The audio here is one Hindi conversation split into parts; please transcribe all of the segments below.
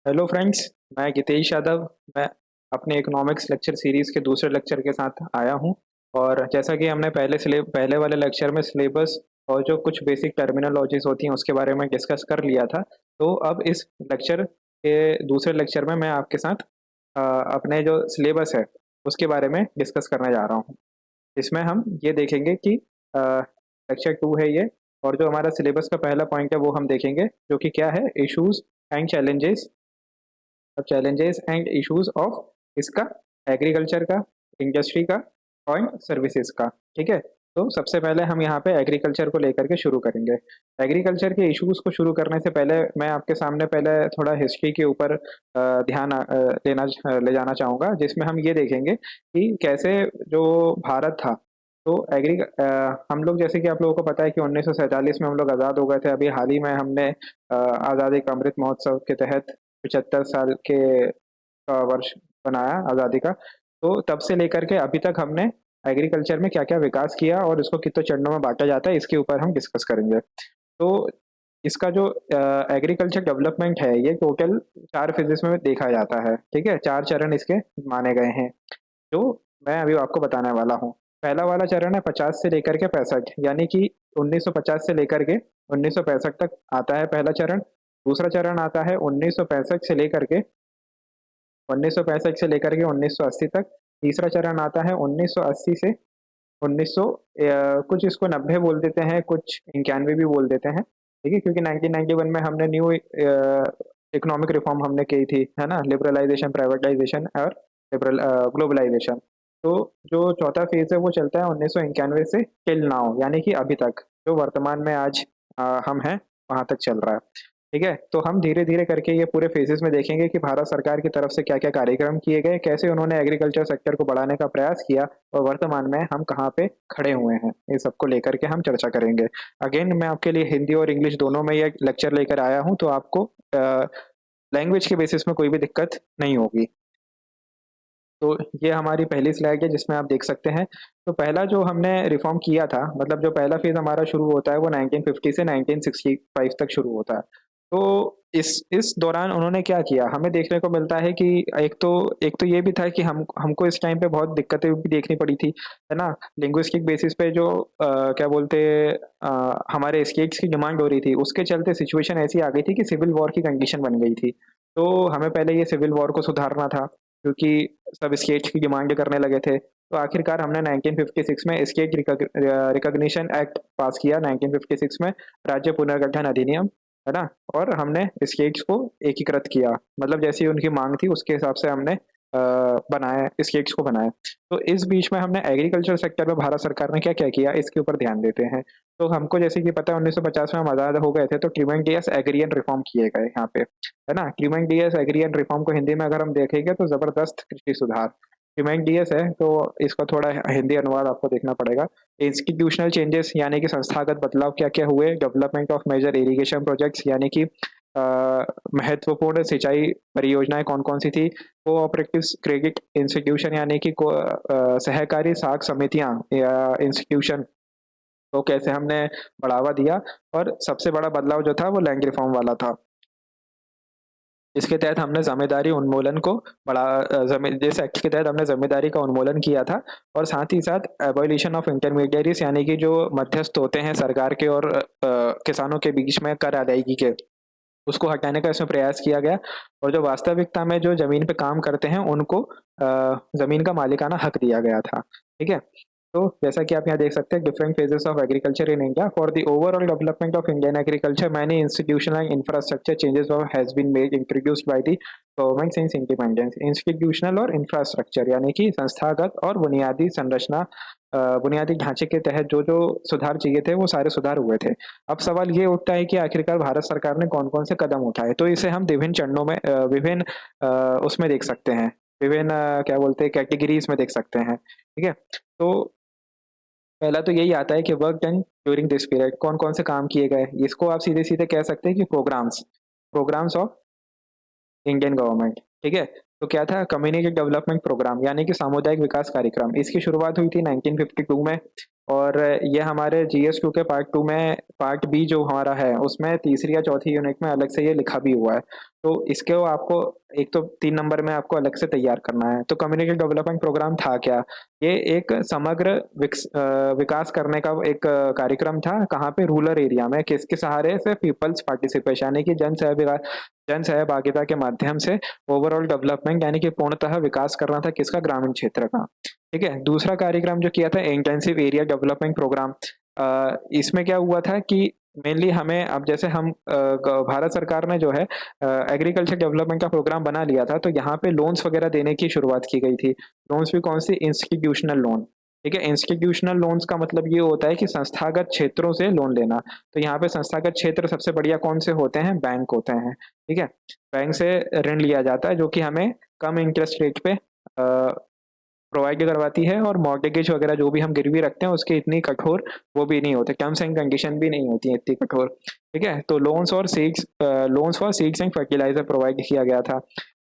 Hello friends. मैं गितेश यादव। मैं अपने इकोनॉमिक्स लेक्चर सीरीज के दूसरे लेक्चर के साथ आया हूं। और जैसा कि हमने पहले वाले लेक्चर में सिलेबस और जो कुछ बेसिक टर्मिनोलॉजीज होती हैं उसके बारे में डिस्कस कर लिया था। तो अब इस लेक्चर के दूसरे लेक्चर में मैं आपके साथ अपने जो सिलेबस है उसके बारे में डिस्कस करने जा रहा हूं। इसमें हम ये देखेंगे कि लेक्चर टू है ये। और जो हमारा सिलेबस का पहला पॉइंट है वो हम देखेंगे, जो कि क्या है, इश्यूज एंड चैलेंजेस। अब चैलेंजेस एंड इश्यूज ऑफ इसका एग्रीकल्चर का, इंडस्ट्री का और सर्विसेज का। ठीक है। तो सबसे पहले हम यहाँ पे एग्रीकल्चर को लेकर के शुरू करेंगे। एग्रीकल्चर के इश्यूज को शुरू करने से पहले मैं आपके सामने पहले थोड़ा हिस्ट्री के ऊपर ध्यान ले जाना चाहूँगा, जिसमें हम ये देखेंगे कि कैसे जो भारत था, तो हम लोग, जैसे कि आप लोगों को पता है कि 1947 में हम लोग आज़ाद हो गए थे। अभी हाल ही में हमने आज़ादी का अमृत महोत्सव के तहत 75 साल के वर्ष बनाया आज़ादी का। तो तब से लेकर के अभी तक हमने एग्रीकल्चर में क्या क्या विकास किया और इसको कितने चरणों में बांटा जाता है, इसके ऊपर हम डिस्कस करेंगे। तो इसका जो एग्रीकल्चर डेवलपमेंट है ये टोटल 4 फेजेस में देखा जाता है। ठीक है, 4 चरण इसके माने गए हैं, जो मैं अभी आपको बताने वाला हूँ। पहला वाला चरण है 50 से लेकर के 65, यानी कि 1950 से लेकर के 1965 तक आता है पहला चरण। दूसरा चरण आता है 1965 से लेकर के 1965 से लेकर के 1980 तक। तीसरा चरण आता है 1980 से 1900, कुछ इसको 90 बोल देते हैं, कुछ 91 भी बोल देते हैं। ठीक है, क्योंकि 1991 में हमने न्यू इकोनॉमिक रिफॉर्म हमने की थी, है ना, लिबरलाइजेशन, प्राइवेटाइजेशन और लिबरल ग्लोबलाइजेशन। तो जो चौथा फेज है वो चलता है 1991 से टिल नाउ, यानी कि अभी तक, जो वर्तमान में आज हम हैं वहां तक चल रहा है। ठीक है, तो हम धीरे धीरे करके ये पूरे फेजेस में देखेंगे कि भारत सरकार की तरफ से क्या क्या कार्यक्रम किए गए, कैसे उन्होंने एग्रीकल्चर सेक्टर को बढ़ाने का प्रयास किया और वर्तमान में हम कहाँ पे खड़े हुए हैं, ये सबको लेकर के हम चर्चा करेंगे। अगेन मैं आपके लिए हिंदी और इंग्लिश दोनों में ये लेक्चर लेकर आया हूँ, तो आपको लैंग्वेज के बेसिस में कोई भी दिक्कत नहीं होगी। तो ये हमारी पहली स्लाइड है जिसमें आप देख सकते हैं। तो पहला जो हमने रिफॉर्म किया था, मतलब जो पहला फेज हमारा शुरू होता है वो 1950 से 1965 तक शुरू होता है। तो इस दौरान उन्होंने क्या किया, हमें देखने को मिलता है कि एक तो ये भी था कि हम हमको इस टाइम पे बहुत दिक्कतें भी देखनी पड़ी थी, है ना। लिंग्विस्टिक बेसिस पे जो क्या बोलते, हमारे स्टेट्स की डिमांड हो रही थी, उसके चलते सिचुएशन ऐसी आ गई थी कि सिविल वॉर की कंडीशन बन गई थी। तो हमें पहले ये सिविल वॉर को सुधारना था, क्योंकि सब स्टेट्स की डिमांड करने लगे थे। तो आखिरकार हमने 1956 में स्टेट रिकॉग्निशन एक्ट पास किया, 1956 में राज्य पुनर्गठन अधिनियम, है ना। और हमने स्टेट्स को एकीकृत किया, मतलब जैसी उनकी मांग थी उसके हिसाब से हमने बनाए, स्टेट्स को बनाए। तो इस बीच में हमने एग्रीकल्चर सेक्टर में भारत सरकार ने क्या क्या किया इसके ऊपर ध्यान देते हैं। तो हमको जैसे कि पता है 1950 में हम आज़ाद हो गए थे, तो ट्रीमेंडियस एग्रियन रिफॉर्म किए गए यहाँ पे, है ना। ट्रीमेंडियस एग्रियन रिफॉर्म को हिंदी में अगर हम देखेंगे तो जबरदस्त कृषि सुधार। ट्रीमेंडियस है तो इसका थोड़ा हिंदी अनुवाद आपको देखना पड़ेगा। इंस्टीट्यूशनल चेंजेस यानी कि संस्थागत बदलाव क्या क्या हुए, development of major irrigation projects यानी कि महत्वपूर्ण सिंचाई परियोजनाएं कौन कौन सी थी। कोऑपरेटिव क्रेडिट इंस्टीट्यूशन यानी कि सहकारी साख समितियां या इंस्टीट्यूशन को कैसे हमने बढ़ावा दिया। और सबसे बड़ा बदलाव जो था वो लैंड रिफॉर्म वाला था। इसके तहत हमने जमींदारी उन्मूलन को जिस एक्ट के तहत हमने जमींदारी का उन्मूलन किया था। और साथ ही साथ एबॉलिशन ऑफ इंटरमीडियरीज यानी कि जो मध्यस्थ होते हैं सरकार के और किसानों के बीच में कर अदायगी के, उसको हटाने का इसमें प्रयास किया गया। और जो वास्तविकता में जो जमीन पे काम करते हैं उनको जमीन का मालिकाना हक दिया गया था। ठीक है। तो जैसा कि आप यहाँ देख सकते हैं, different phases of agriculture in India for the overall development of Indian agriculture many institutional infrastructure changes has been made introduced by the government since independence. Institutional और इंफ्रास्ट्रक्चर यानी कि संस्थागत और बुनियादी संरचना, बुनियादी ढांचे के तहत जो जो सुधार चाहिए थे वो सारे सुधार हुए थे। अब सवाल ये उठता है कि आखिरकार भारत सरकार ने कौन कौन से कदम उठाए, तो इसे हम विभिन्न चरणों में विभिन्न उसमें देख सकते हैं, विभिन्न क्या बोलते हैं कैटेगरीज में देख सकते हैं। ठीक है। तो पहला तो यही आता है कि work done during this period, कौन कौन से काम किए गए, इसको आप सीधे सीधे कह सकते हैं कि programmes, programmes of Indian government. ठीक है। तो क्या था, कम्युनिटी डेवलपमेंट प्रोग्राम यानी कि सामुदायिक विकास कार्यक्रम, इसकी शुरुआत हुई थी 1952 में। और ये हमारे GS2 के पार्ट 2 में पार्ट बी जो हमारा है उसमें तीसरी या चौथी यूनिट में अलग से ये लिखा भी हुआ है। तो इसके वो आपको एक तो 3 नंबर में आपको अलग से तैयार करना है। तो कम्युनिटी डेवलपमेंट प्रोग्राम था क्या? ये एक समग्र विकास करने का एक कार्यक्रम था। कहाँ पे? रूरल एरिया में। किसके सहारे से? पीपल्स पार्टिसिपेशन, यानी कि जन सहभागिता के माध्यम से ओवरऑल डेवलपमेंट, यानी कि पूर्णतः विकास करना था किसका? ग्रामीण क्षेत्र का। ठीक है। दूसरा कार्यक्रम जो किया था इंटेंसिव एरिया डेवलपमेंट प्रोग्राम। इसमें क्या हुआ था कि मेनली हमें अब जैसे हम भारत सरकार ने जो है एग्रीकल्चर डेवलपमेंट का प्रोग्राम बना लिया था, तो यहाँ पे लोन्स वगैरह देने की शुरुआत की गई थी। लोन्स भी कौन सी? Institutional loan. ठीक है। इंस्टीट्यूशनल लोन्स का मतलब ये होता है कि संस्थागत क्षेत्रों से लोन लेना। तो यहाँ पे संस्थागत क्षेत्र सबसे बढ़िया कौन से होते हैं? बैंक होते हैं। ठीक है। बैंक से ऋण लिया जाता है जो कि हमें कम इंटरेस्ट रेट पे प्रोवाइड करवाती है, और मॉर्गेज वगैरह जो भी हम गिरवी रखते हैं उसकी इतनी कठोर वो भी नहीं होते, टर्म्स एंड कंडीशन भी नहीं होती है इतनी कठोर। ठीक है। तो loans for seeds and fertiliser provide किया गया था।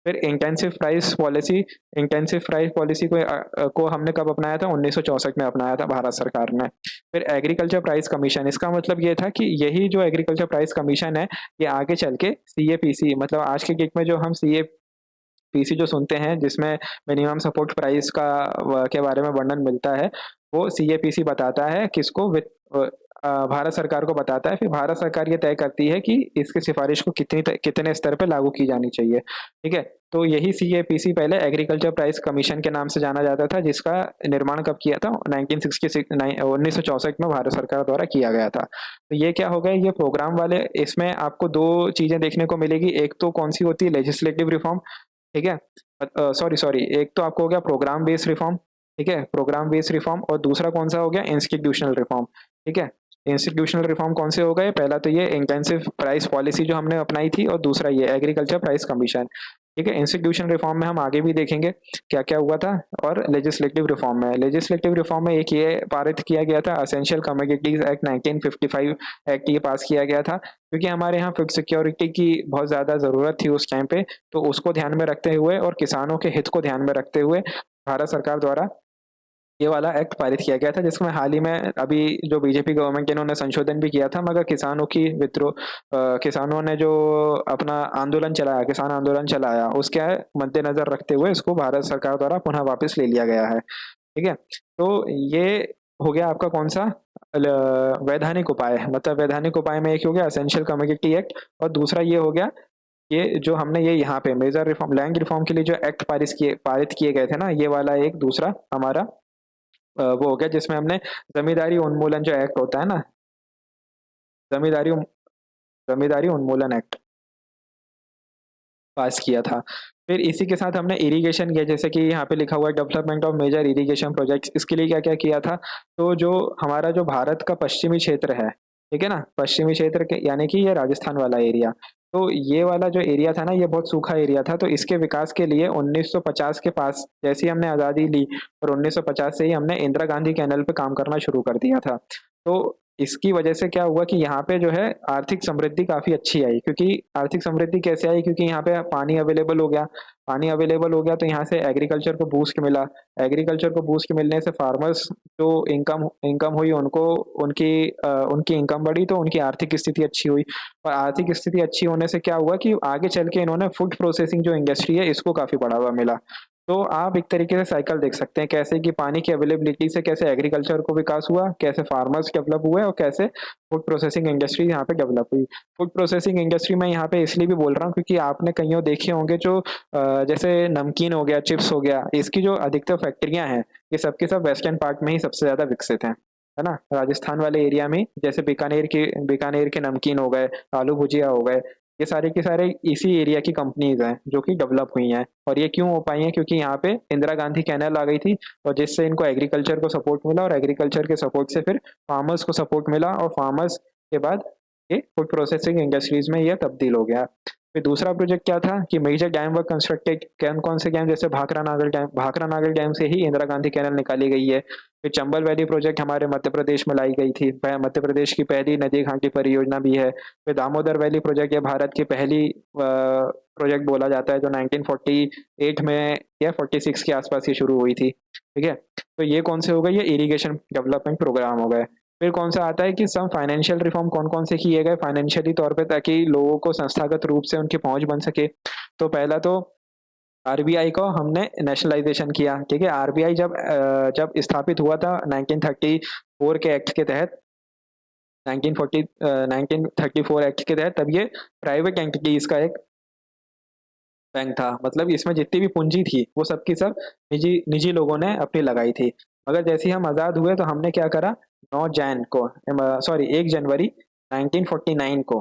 फिर इंटेंसिव प्राइस पॉलिसी को हमने कब अपनाया था? 1964 में अपनाया था भारत सरकार ने। फिर एग्रीकल्चर प्राइस कमीशन, इसका मतलब ये था कि यही जो एग्रीकल्चर प्राइस कमीशन है ये आगे चल के CAPC, मतलब आज के डेट में जो हम CAPC जो सुनते हैं जिसमें मिनिमम सपोर्ट प्राइस के बारे में वर्णन मिलता है, वो CAPC बताता है किसको? भारत सरकार को बताता है। फिर भारत सरकार ये तय करती है कि इसकी सिफारिश को कितने स्तर पे लागू की जानी चाहिए। ठीक है। तो यही CAPC पहले एग्रीकल्चर प्राइस कमीशन के नाम से जाना जाता था, जिसका निर्माण कब किया था? 1964 में भारत सरकार द्वारा किया गया था। तो ये क्या हो गया? ये प्रोग्राम वाले, इसमें आपको दो चीजें देखने को मिलेगी। एक तो कौन सी होती है? Legislative reform. ठीक है। सॉरी, एक तो आपको हो गया प्रोग्राम बेस्ड रिफॉर्म। ठीक है, प्रोग्राम बेस्ड रिफॉर्म। और दूसरा कौन सा हो गया? Institutional reform. ठीक है। इंस्टीट्यूशनल रिफॉर्म कौन से हो गए? पहला तो ये इंटेंसिव प्राइस पॉलिसी जो हमने अपनाई थी, और दूसरा ये एग्रीकल्चर प्राइस कमीशन। ठीक है। इंस्टीट्यूशन रिफॉर्म में हम आगे भी देखेंगे क्या क्या हुआ था। और लेजिस्लेटिव रिफॉर्म में एक ये पारित किया गया था, असेंशियल कमोडिटीज एक्ट 1955 एक्ट, ये पास किया गया था क्योंकि हमारे यहाँ फूड सिक्योरिटी की बहुत ज़्यादा ज़रूरत थी उस टाइम पे। तो उसको ध्यान में रखते हुए और किसानों के हित को ध्यान में रखते हुए भारत सरकार द्वारा ये वाला एक्ट पारित किया गया था, जिसमें हाल ही में अभी जो बीजेपी गवर्नमेंट, इन्होंने संशोधन भी किया था, मगर किसानों ने जो अपना आंदोलन चलाया, किसान आंदोलन चलाया, उसके मद्देनजर रखते हुए इसको भारत सरकार द्वारा पुनः वापस ले लिया गया है। ठीक है। तो ये हो गया आपका कौन सा? वैधानिक उपाय। मतलब वैधानिक उपाय में एक हो गया असेंशियल कमोडिटी एक्ट, और दूसरा ये हो गया ये जो हमने ये यहाँ पे मेजर रिफॉर्म, लैंड रिफॉर्म के लिए जो एक्ट पारित किए गए थे ना, ये वाला एक दूसरा हमारा वो हो गया जिसमें हमने जमींदारी उन्मूलन जो एक्ट होता है ना, जमींदारी जमींदारी उन्मूलन एक्ट पास किया था। फिर इसी के साथ हमने इरिगेशन किया, जैसे कि यहाँ पे लिखा हुआ है development of major irrigation projects. इसके लिए क्या क्या किया था? तो जो हमारा जो भारत का पश्चिमी क्षेत्र है, ठीक है ना, पश्चिमी क्षेत्र के यानी कि ये राजस्थान वाला एरिया, तो ये वाला जो एरिया था ना, ये बहुत सूखा एरिया था। तो इसके विकास के लिए 1950 के पास जैसे ही हमने आज़ादी ली, और 1950 से ही हमने इंदिरा गांधी कैनल पे काम करना शुरू कर दिया था। तो इसकी वजह से क्या हुआ कि यहाँ पे जो है आर्थिक समृद्धि काफी अच्छी आई। क्योंकि आर्थिक समृद्धि कैसे आई? क्योंकि यहाँ पे पानी अवेलेबल हो गया, तो यहाँ से एग्रीकल्चर को बूस्ट मिला। एग्रीकल्चर को बूस्ट मिलने से फार्मर्स जो इनकम हुई, उनकी इनकम बढ़ी, तो उनकी आर्थिक स्थिति अच्छी हुई। और आर्थिक स्थिति अच्छी होने से क्या हुआ कि आगे चल के इन्होंने फूड प्रोसेसिंग जो इंडस्ट्री है इसको काफी बढ़ावा मिला। तो आप एक तरीके से साइकिल देख सकते हैं कैसे कि पानी की अवेलेबिलिटी से कैसे एग्रीकल्चर को विकास हुआ, कैसे फार्मर्स डेवलप हुए, और कैसे फूड प्रोसेसिंग इंडस्ट्री यहाँ पे डेवलप हुई। फूड प्रोसेसिंग इंडस्ट्री में यहाँ पे इसलिए भी बोल रहा हूँ क्योंकि आपने कहीं देखे होंगे जो जैसे नमकीन हो गया, चिप्स हो गया, इसकी जो अधिकतर फैक्ट्रियां हैं ये सब के सब वेस्टर्न पार्ट में ही सबसे ज्यादा विकसित हैं, है ना। राजस्थान वाले एरिया में जैसे बीकानेर के नमकीन हो गए, आलू भुजिया हो गए, ये सारे के सारे इसी एरिया की कंपनीज हैं जो कि डेवलप हुई हैं। और ये क्यों हो पाई हैं? क्योंकि यहाँ पे इंदिरा गांधी कैनल आ गई थी, और जिससे इनको एग्रीकल्चर को सपोर्ट मिला, और एग्रीकल्चर के सपोर्ट से फिर फार्मर्स को सपोर्ट मिला, और फार्मर्स के बाद ये फूड प्रोसेसिंग इंडस्ट्रीज में ये तब्दील हो गया। फिर दूसरा प्रोजेक्ट क्या था कि मेजर डैम वर्क कंस्ट्रक्टेड, कौन से डैम, जैसे भाखरा नागल डैम से ही इंदिरा गांधी कैनल निकाली गई है। फिर चंबल वैली प्रोजेक्ट हमारे मध्य प्रदेश में लाई गई थी, मध्य प्रदेश की पहली नदी घाटी परियोजना भी है। फिर दामोदर वैली प्रोजेक्ट, ये भारत की पहली प्रोजेक्ट बोला जाता है, जो 1948 में या 46 के आसपास ये शुरू हुई थी। ठीक है, तो ये कौन से हो गए, ये इरिगेशन डेवलपमेंट प्रोग्राम हो गए। फिर कौन सा आता है कि सम फाइनेंशियल रिफॉर्म कौन कौन से किए गए फाइनेंशियली तौर पे, ताकि लोगों को संस्थागत रूप से उनकी पहुंच बन सके। तो पहला तो आरबीआई को हमने नेशनलाइजेशन किया। ठीक है, आरबीआई जब स्थापित हुआ था 1934 के एक्ट के तहत, 1934 एक्ट के तहत, तब ये प्राइवेट एंटिटीज का एक बैंक था। मतलब इसमें जितनी भी पूंजी थी वो सब की सब निजी निजी लोगों ने अपनी लगाई थी। मगर जैसे ही हम आज़ाद हुए तो हमने क्या करा, 1 जनवरी 1949 को,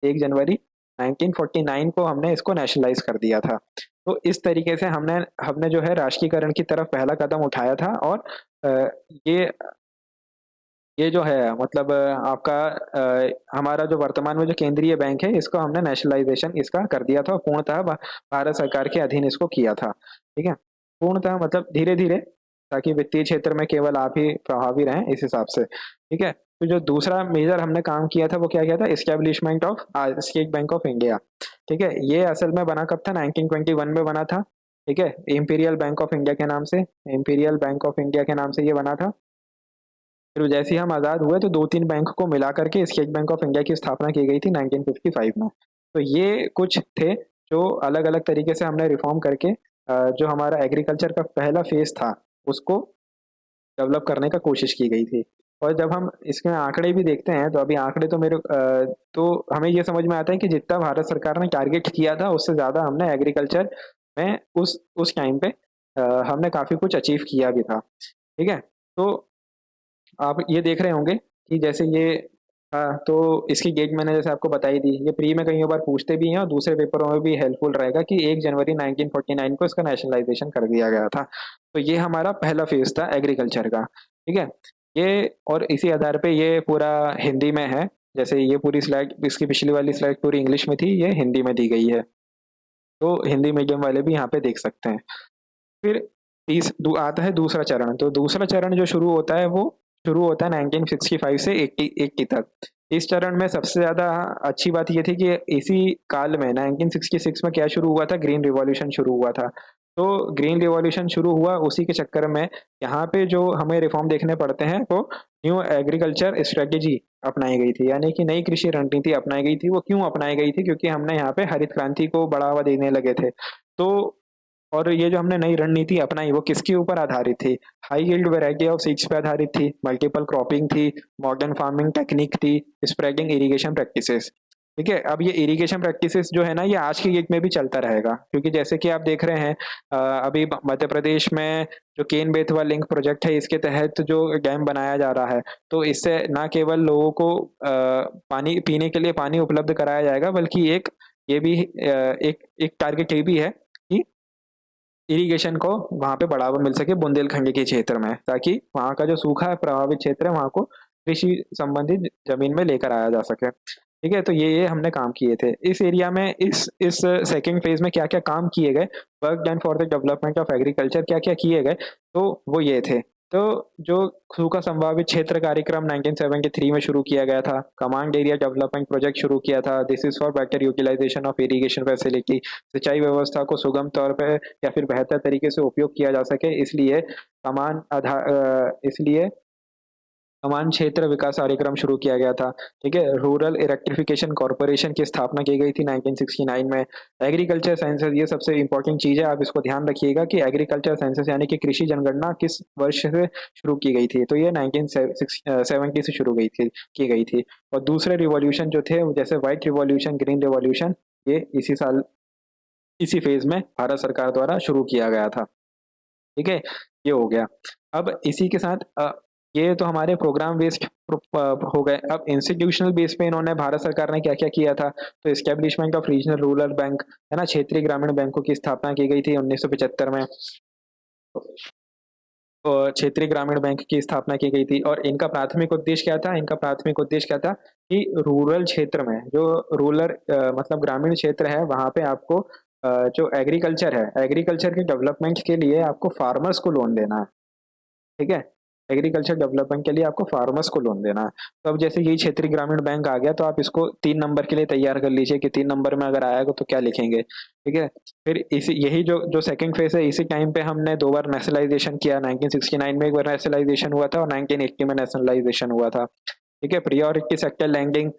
1 जनवरी 1949 को हमने इसको नेशनलाइज कर दिया था। तो इस तरीके से हमने हमने जो है राष्ट्रीयकरण की तरफ पहला कदम उठाया था। और अ, ये ये जो है मतलब आपका हमारा जो वर्तमान में जो केंद्रीय बैंक है, इसको हमने नेशनलाइजेशन इसका कर दिया था और पूर्णतः भारत सरकार के अधीन इसको किया था। ठीक है, पूर्णतः मतलब धीरे धीरे, ताकि वित्तीय क्षेत्र में केवल आप ही प्रभावी रहें, इस हिसाब से। ठीक है, तो जो दूसरा मेजर हमने काम किया था वो क्या किया था, establishment of state bank of India. ठीक है, ये असल में बना कब था, 1921 में बना था। ठीक है, इंपीरियल बैंक ऑफ इंडिया के नाम से, इंपीरियल बैंक ऑफ इंडिया के नाम से ये बना था। फिर जैसे ही हम आज़ाद हुए तो 2-3 बैंक को मिला करके स्टेट बैंक ऑफ इंडिया की स्थापना की गई थी 1955 में। तो ये कुछ थे जो अलग-अलग तरीके से हमने रिफ़ॉर्म करके जो हमारा एग्रीकल्चर का पहला फ़ेज़ था, उसको डेवलप करने का कोशिश की गई थी। और जब हम इसके आंकड़े भी देखते हैं, तो अभी आंकड़े तो तो हमें ये समझ में आता है कि जितना भारत सरकार ने टारगेट किया था, उससे ज़्यादा हमने एग्रीकल्चर में उस टाइम पे हमने काफ़ी कुछ अचीव किया भी था। ठीक है? तो आप ये देख रहे होंगे कि जैसे ये, हाँ, तो इसकी डेट मैंने जैसे आपको बताई दी, ये प्री में कई बार पूछते भी हैं और दूसरे पेपरों में भी हेल्पफुल रहेगा कि 1 जनवरी 1949 को इसका नेशनलाइजेशन कर दिया गया था। तो ये हमारा पहला फेज़ था एग्रीकल्चर का, ठीक है? ये और इसी आधार पे ये पूरा हिंदी में है, जैसे ये पूरी स्लाइड, इसकी पिछली वाली स्लाइड पूरी इंग्लिश में थी, ये हिंदी में दी गई है। तो हिंदी मीडियम वाले भी यहाँ पे देख सकते हैं। फिर आता है दूसरा चरण। तो दूसरा चरण जो शुरू होता है वो शुरू होता है 1965 से 80 तक। इस चरण में सबसे ज़्यादा अच्छी बात ये थी कि इसी काल में 1966 में क्या शुरू हुआ था, ग्रीन रिवॉल्यूशन शुरू हुआ था। तो ग्रीन रिवॉल्यूशन शुरू हुआ, उसी के चक्कर में यहाँ पे जो हमें रिफॉर्म देखने पड़ते हैं वो न्यू एग्रीकल्चर स्ट्रेटेजी अपनाई गई थी, यानी कि नई कृषि रणनीति अपनाई गई थी। वो क्यों अपनाई गई थी, क्योंकि हमने यहाँ पे हरित क्रांति को बढ़ावा देने लगे थे। तो और ये जो हमने नई रणनीति अपनाई वो किसके ऊपर आधारित थी, high yield variety of seeds पे आधारित थी, मल्टीपल क्रॉपिंग थी, मॉडर्न फार्मिंग टेक्निक थी, स्प्रेडिंग इरिगेशन प्रैक्टिसेस। ठीक है, अब ये इरिगेशन प्रैक्टिसेस जो है ना, ये आज की डेट में भी चलता रहेगा, क्योंकि जैसे कि आप देख रहे हैं अभी मध्य प्रदेश में जो केन बेतवा लिंक प्रोजेक्ट है, इसके तहत जो डैम बनाया जा रहा है, तो इससे ना केवल लोगों को पानी पीने के लिए पानी उपलब्ध कराया जाएगा, बल्कि एक ये भी एक एक टारगेट ये भी है कि इरिगेशन को वहाँ पे बढ़ावा मिल सके बुंदेलखंड के क्षेत्र में, ताकि वहाँ का जो सूखा प्रभावित क्षेत्र है वहाँ को कृषि संबंधित जमीन में लेकर आया जा सके। ठीक है, तो ये हमने काम किए थे इस एरिया में। इस सेकंड फेज में क्या क्या काम किए गए, work done for the development of agriculture, क्या क्या किए गए, तो वो ये थे। तो जो सूखा संभावित क्षेत्र कार्यक्रम 1973 में शुरू किया गया था, कमांड एरिया डेवलपमेंट प्रोजेक्ट शुरू किया था, this is for better utilisation of irrigation facility, सिंचाई व्यवस्था को सुगम तौर पे या फिर बेहतर तरीके से उपयोग किया जा सके, इसलिए कमान क्षेत्र विकास कार्यक्रम शुरू किया गया था। ठीक है, रूरल इलेक्ट्रिफिकेशन कॉर्पोरेशन की स्थापना की गई थी 1969 में। एग्रीकल्चर साइंसेज, ये सबसे इंपॉर्टेंट चीज है, आप इसको ध्यान रखिएगा कि एग्रीकल्चर साइंसेज यानी कि कृषि जनगणना किस वर्ष से शुरू की गई थी, तो ये 1970 से शुरू की गई थी। और दूसरे रिवॉल्यूशन जो थे, जैसे व्हाइट रिवॉल्यूशन, ग्रीन रिवॉल्यूशन, ये इसी साल इसी फेज में भारत सरकार द्वारा शुरू किया गया था। ठीक है, ये हो गया। अब इसी के साथ ये तो हमारे प्रोग्राम बेस्ड हो गए। अब इंस्टीट्यूशनल बेस पे इन्होंने, भारत सरकार ने क्या क्या किया था, तो establishment of regional rural bank, है ना, क्षेत्रीय ग्रामीण बैंकों की स्थापना की गई थी 1975 में। क्षेत्रीय ग्रामीण बैंक की स्थापना की गई थी, और इनका प्राथमिक उद्देश्य क्या था, इनका प्राथमिक उद्देश्य क्या था कि रूरल क्षेत्र में जो मतलब ग्रामीण क्षेत्र है वहाँ पे आपको जो एग्रीकल्चर है, एग्रीकल्चर के डेवलपमेंट के लिए आपको फार्मर्स को लोन देना है। ठीक है? एग्रीकल्चर डेवलपमेंट के लिए आपको फार्मर्स को लोन देना है। तो अब जैसे यही क्षेत्रीय ग्रामीण बैंक आ गया, तो आप इसको 3 नंबर के लिए तैयार कर लीजिए कि 3 नंबर में अगर आएगा तो क्या लिखेंगे, ठीक है? फिर इसी यही जो जो सेकंड फेज़ है, इसी टाइम पे हमने 2 बार नेशनलाइज़ेशन किया, 1969 में एक बार नेशनलाइज़ेशन हुआ था और 1980 में नेशनलाइज़ेशन हुआ था, ठीक है? प्रायोरिटी सेक्टर लैंडिंग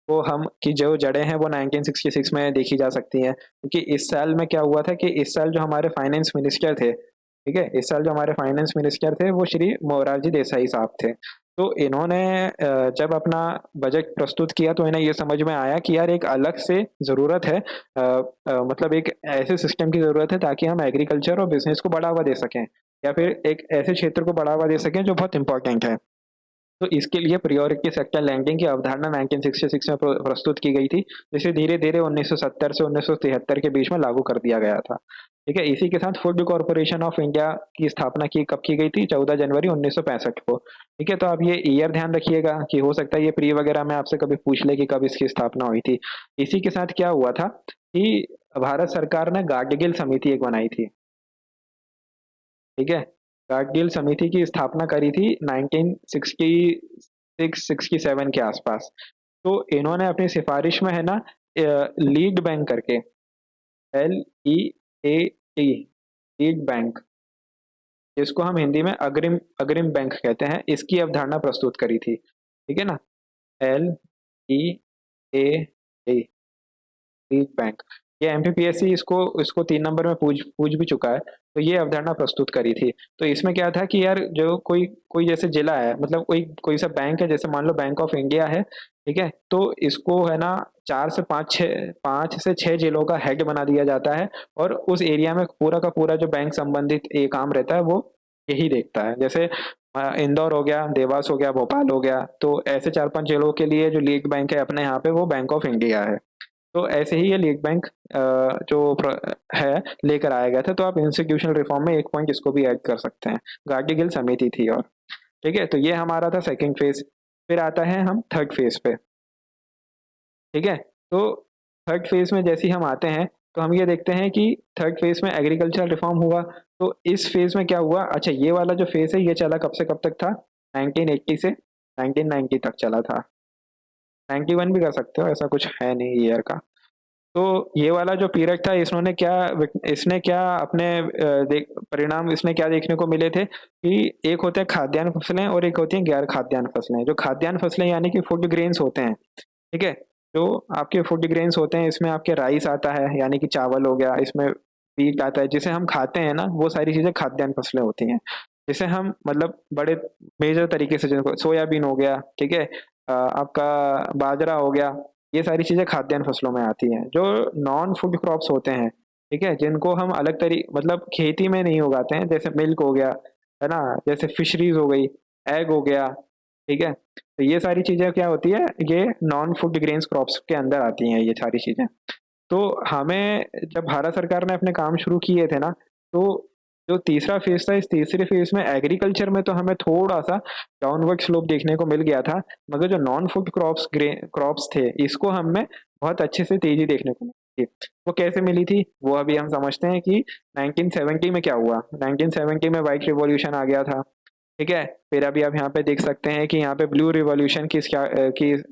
वो हम की जो जड़ें हैं वो 1966 में देखी जा सकती हैं, क्योंकि इस साल में क्या हुआ था कि इस साल जो हमारे फाइनेंस मिनिस्टर थे, ठीक है, इस साल जो हमारे फाइनेंस मिनिस्टर थे वो श्री मोरारजी देसाई साहब थे। तो इन्होंने जब अपना बजट प्रस्तुत किया तो इन्हें ये समझ में आया कि यार एक अलग से ज़रूरत है, मतलब एक ऐसे सिस्टम की ज़रूरत है ताकि हम एग्रीकल्चर और बिजनेस को बढ़ावा दे सकें, या फिर एक ऐसे क्षेत्र को बढ़ावा दे सकें जो बहुत इंपॉर्टेंट है। तो इसके लिए प्रायोरिटी सेक्टर लैंडिंग की अवधारणा 1966 में प्रस्तुत की गई थी, जिसे धीरे-धीरे 1970 से 1973 के बीच में लागू कर दिया गया था। ठीक है? इसी के साथ फूड कॉर्पोरेशन ऑफ इंडिया की स्थापना की कब की गई थी? 14 जनवरी 1965 को। ठीक है? तो आप ये ईयर ध्यान रखिएगा कि हो सकता है ये प्री वगैरह में आपसे कभी पूछ ले कि कब इसकी स्थापना हुई थी। इसी के साथ क्या हुआ था कि भारत सरकार ने गाडगिल समिति एक बनाई थी। ठीक है? गाडगिल समिति की स्थापना करी थी 1966-67 के आसपास। तो इन्होंने अपनी सिफारिश में है ना लीड बैंक करके, LEAD, लीड बैंक, जिसको हम हिंदी में अग्रिम अग्रिम बैंक कहते हैं, इसकी अवधारणा प्रस्तुत करी थी। ठीक है ना? LEAD, lead bank. ये एमपीपीएससी इसको इसको 3 नंबर में पूछ पूछ भी चुका है, तो ये अवधारणा प्रस्तुत करी थी। तो इसमें क्या था कि यार जो कोई कोई जैसे जिला है, मतलब कोई कोई सा बैंक है, जैसे मान लो बैंक ऑफ इंडिया है, ठीक है? तो इसको है ना 4 से 5 से 6 जिलों का हेड बना दिया जाता है और उस एरिया में पूरा का पूरा जो बैंक संबंधित ये काम रहता है वो यही देखता है। जैसे इंदौर हो गया, देवास हो गया, भोपाल हो गया, तो ऐसे 4-5 जिलों के लिए जो लीड बैंक है अपने यहाँ पे वो बैंक ऑफ इंडिया है। तो ऐसे ही ये लीड बैंक है लेकर आया गया था, तो आप इंस्टीट्यूशनल रिफॉर्म में एक पॉइंट इसको भी ऐड कर सकते हैं। गार्डगिल समिति थी और ठीक है, तो ये हमारा था सेकंड फेज। फिर आता है हम थर्ड फेज पे। ठीक है, तो थर्ड फेज में जैसे ही हम आते हैं तो हम ये देखते हैं कि थर्ड फेज में एग्रीकल्चरल रिफॉर्म हुआ। तो इस फेज में क्या हुआ, अच्छा ये वाला जो फेज है ये चला कब से कब तक था, 1980 से 1990 तक चला था। 91 भी कर सकते हो, ऐसा कुछ है नहीं ईयर का। तो ये वाला जो पीरियड था इसने क्या अपने परिणाम इसने क्या देखने को मिले थे कि एक होते हैं खाद्यान्न फसलें और एक होती हैं गैर खाद्यान्न फसलें। जो खाद्यान्न फसलें यानी कि फूड ग्रेन्स होते हैं, ठीक है? जो आपके फूड ग्रेन्स होते हैं इसमें आपके राइस आता है यानी कि चावल हो गया, इसमें व्हीट आता है जिसे हम खाते हैं ना, वो सारी चीज़ें खाद्यान्न फसलें होती हैं। जिसे हम मतलब बड़े मेजर तरीके से जिनको सोयाबीन हो गया, ठीक है? आपका बाजरा हो गया, ये सारी चीज़ें खाद्यान्न फसलों में आती हैं। जो नॉन फूड क्रॉप्स होते हैं, ठीक है? जिनको हम अलग मतलब खेती में नहीं उगाते हैं, जैसे मिल्क हो गया, है ना? जैसे फिशरीज़ हो गई, एग हो गया, ठीक है? तो ये सारी चीज़ें क्या होती है, ये नॉन फूड ग्रेन्स क्रॉप्स के अंदर आती हैं ये सारी चीज़ें। तो हमें जब भारत सरकार ने अपने काम शुरू किए थे ना, तो जो तीसरा फेज़ था, इस तीसरे फेज़ में एग्रीकल्चर में तो हमें थोड़ा-सा डाउनवर्ड स्लोप देखने को मिल गया था, मगर जो नॉन फूड क्रॉप्स थे, इसको हमें बहुत अच्छे से तेज़ी देखने को मिली थी। वो कैसे मिली थी, वो अभी हम समझते हैं कि 1970 में क्या हुआ। 1970 में व्हाइट रिवॉल्यूशन आ गया था, ठीक है? फिर अभी आप यहाँ पे देख सकते हैं कि यहाँ पे ब्लू रिवॉल्यूशन की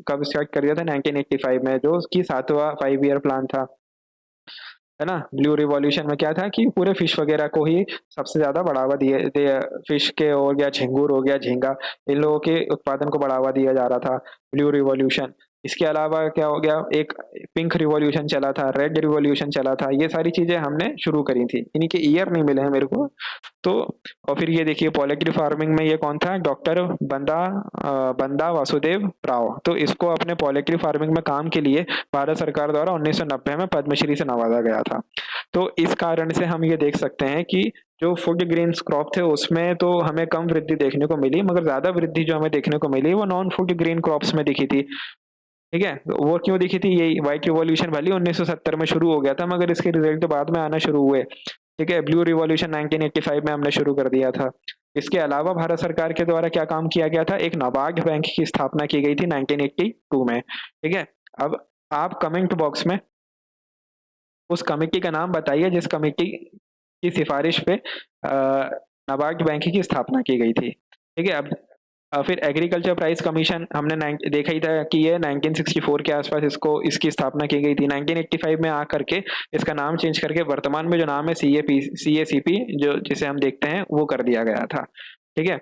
कब स्टार्ट कर दिया था, 1985 में, जो कि 7वां 5 ईयर प्लान था। है ना? ब्लू रिवॉल्यूशन में क्या था कि पूरे फिश वगैरह को ही सबसे ज़्यादा बढ़ावा दिए दिया, फिश के हो गया, झिंगूर हो गया, झींगा, इन लोगों के उत्पादन को बढ़ावा दिया जा रहा था, ब्लू रिवॉल्यूशन। इसके अलावा क्या हो गया, एक पिंक रिवॉल्यूशन चला था, रेड रिवॉल्यूशन चला था, ये सारी चीज़ें हमने शुरू करी थी। इन्हीं के ईयर नहीं मिले हैं मेरे को। तो और फिर ये देखिए पोल्ट्री फार्मिंग में ये कौन था, डॉक्टर बंदा वासुदेव राव। तो इसको अपने पोल्ट्री फार्मिंग में काम के लिए भारत सरकार द्वारा 1990 में पद्मश्री से नवाजा गया था। तो इस कारण से हम ये देख सकते हैं कि जो फूड ग्रेन्स क्रॉप थे उसमें तो हमें कम वृद्धि देखने को मिली, मगर ज्यादा वृद्धि जो हमें देखने को मिली वो नॉन फूड ग्रेन क्रॉप्स में दिखी थी। ठीक है, वो क्यों दिखी थी, यही व्हाइट रिवॉल्यूशन भले 1970 में शुरू हो गया था, मगर इसके रिजल्ट तो बाद में आना शुरू हुए। ठीक है, ब्लू रिवॉल्यूशन 1985 में हमने शुरू कर दिया था। इसके अलावा भारत सरकार के द्वारा क्या काम किया गया था, एक नाबार्ड बैंक की स्थापना की गई थी 1982 में। ठीक है, अब आप कमेंट बॉक्स में उस कमेटी का नाम बताइए जिस कमेटी की सिफारिश पे नाबार्ड बैंक की स्थापना की गई थी। ठीक है, अब फिर एग्रीकल्चर प्राइस कमीशन हमने देखा ही था कि ये 1964 के आसपास इसकी स्थापना की गई थी। 1985 में आकर के इसका नाम चेंज करके वर्तमान में जो नाम है CACP जो जिसे हम देखते हैं वो कर दिया गया था। ठीक है,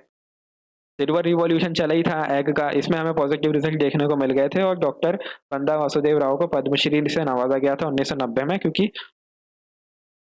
सिल्वर रिवॉल्यूशन चला ही था एग का, इसमें हमें पॉजिटिव रिजल्ट देखने को मिल गए थे और डॉक्टर बंदा वासुदेव राव को पद्मश्री से नवाजा गया था 1990 में, क्योंकि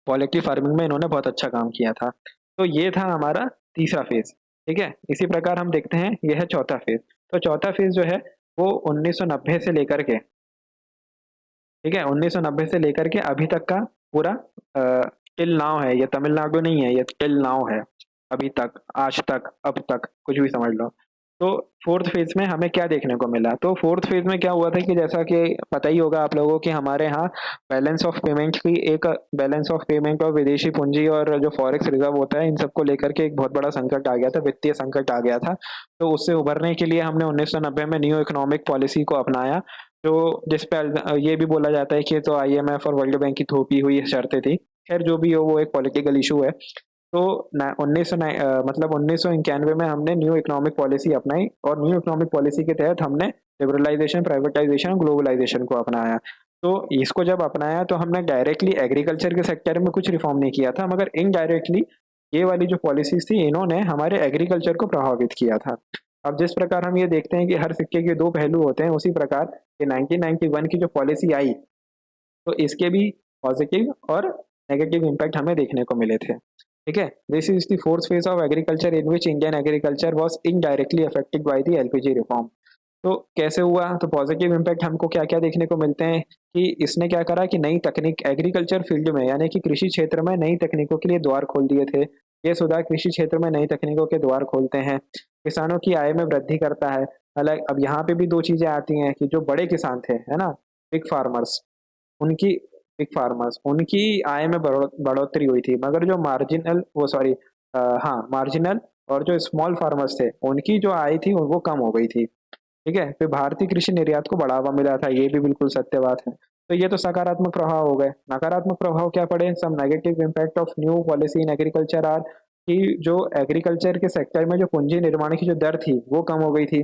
पोल्ट्री फार्मिंग में इन्होंने बहुत अच्छा काम किया था। तो ये था हमारा तीसरा फेज। ठीक है, इसी प्रकार हम देखते हैं यह है चौथा फेज। तो चौथा फेज जो है वो 1990 से लेकर के, ठीक है, 1990 से लेकर के अभी तक का पूरा टिल नाउ है। ये तमिलनाडु नहीं है, ये टिल नाउ है, अभी तक, आज तक, अब तक, कुछ भी समझ लो। तो फोर्थ फेज में हमें क्या देखने को मिला, तो फोर्थ फेज में क्या हुआ था कि जैसा कि पता ही होगा आप लोगों की, हमारे यहाँ बैलेंस ऑफ पेमेंट की एक बैलेंस ऑफ पेमेंट और विदेशी पूंजी और जो फॉरेक्स रिजर्व होता है इन सबको लेकर के एक बहुत बड़ा संकट आ गया था, वित्तीय संकट आ गया था। तो उससे उभरने के लिए हमने 1990 में न्यू इकोनॉमिक पॉलिसी को अपनाया, जो जिस पे ये भी बोला जाता है कि तो IMF और वर्ल्ड बैंक की थोपी हुई शर्तें थी। खैर जो भी हो वो एक पॉलिटिकल इशू है। तो मतलब 1991 में हमने न्यू इकोनॉमिक पॉलिसी अपनाई और न्यू इकोनॉमिक पॉलिसी के तहत हमने लिबरलाइजेशन, प्राइवेटाइजेशन, ग्लोबलाइजेशन को अपनाया। तो इसको जब अपनाया तो हमने डायरेक्टली एग्रीकल्चर के सेक्टर में कुछ रिफॉर्म नहीं किया था, मगर इनडायरेक्टली ये वाली जो पॉलिसीज थी इन्होंने हमारे एग्रीकल्चर को प्रभावित किया था। अब जिस प्रकार हम ये देखते हैं कि हर सिक्के के दो पहलू होते हैं, उसी प्रकार ये 1991 की जो पॉलिसी आई तो इसके भी पॉजिटिव और नेगेटिव इम्पैक्ट हमें देखने को मिले थे। ठीक है, this is the fourth phase of agriculture in which Indian agriculture was indirectly affected by the LPG reform. तो कैसे हुआ, तो पॉजिटिव इम्पैक्ट हमको क्या क्या देखने को मिलते हैं कि इसने क्या करा कि नई तकनीक एग्रीकल्चर फील्ड में यानी कि कृषि क्षेत्र में नई तकनीकों के लिए द्वार खोल दिए थे। ये सुधार कृषि क्षेत्र में नई तकनीकों के द्वार खोलते हैं, किसानों की आय में वृद्धि करता है। अलग अब यहाँ पे भी दो चीजें आती हैं कि जो बड़े किसान थे, है ना, बिग फार्मर्स, उनकी उनकी आय में बढ़ोतरी हुई थी, मगर जो मार्जिनल वो सॉरी हाँ मार्जिनल और जो स्मॉल फार्मर्स थे उनकी जो आय थी वो कम हो गई थी। ठीक है, फिर भारतीय कृषि निर्यात को बढ़ावा मिला था, ये भी बिल्कुल सत्य बात है। तो ये तो सकारात्मक प्रभाव हो गए। नकारात्मक प्रभाव क्या पड़े, some negative impact of new policy in agriculture are, कि जो एग्रीकल्चर के सेक्टर में जो पूंजी निर्माण की जो दर थी वो कम हो गई थी।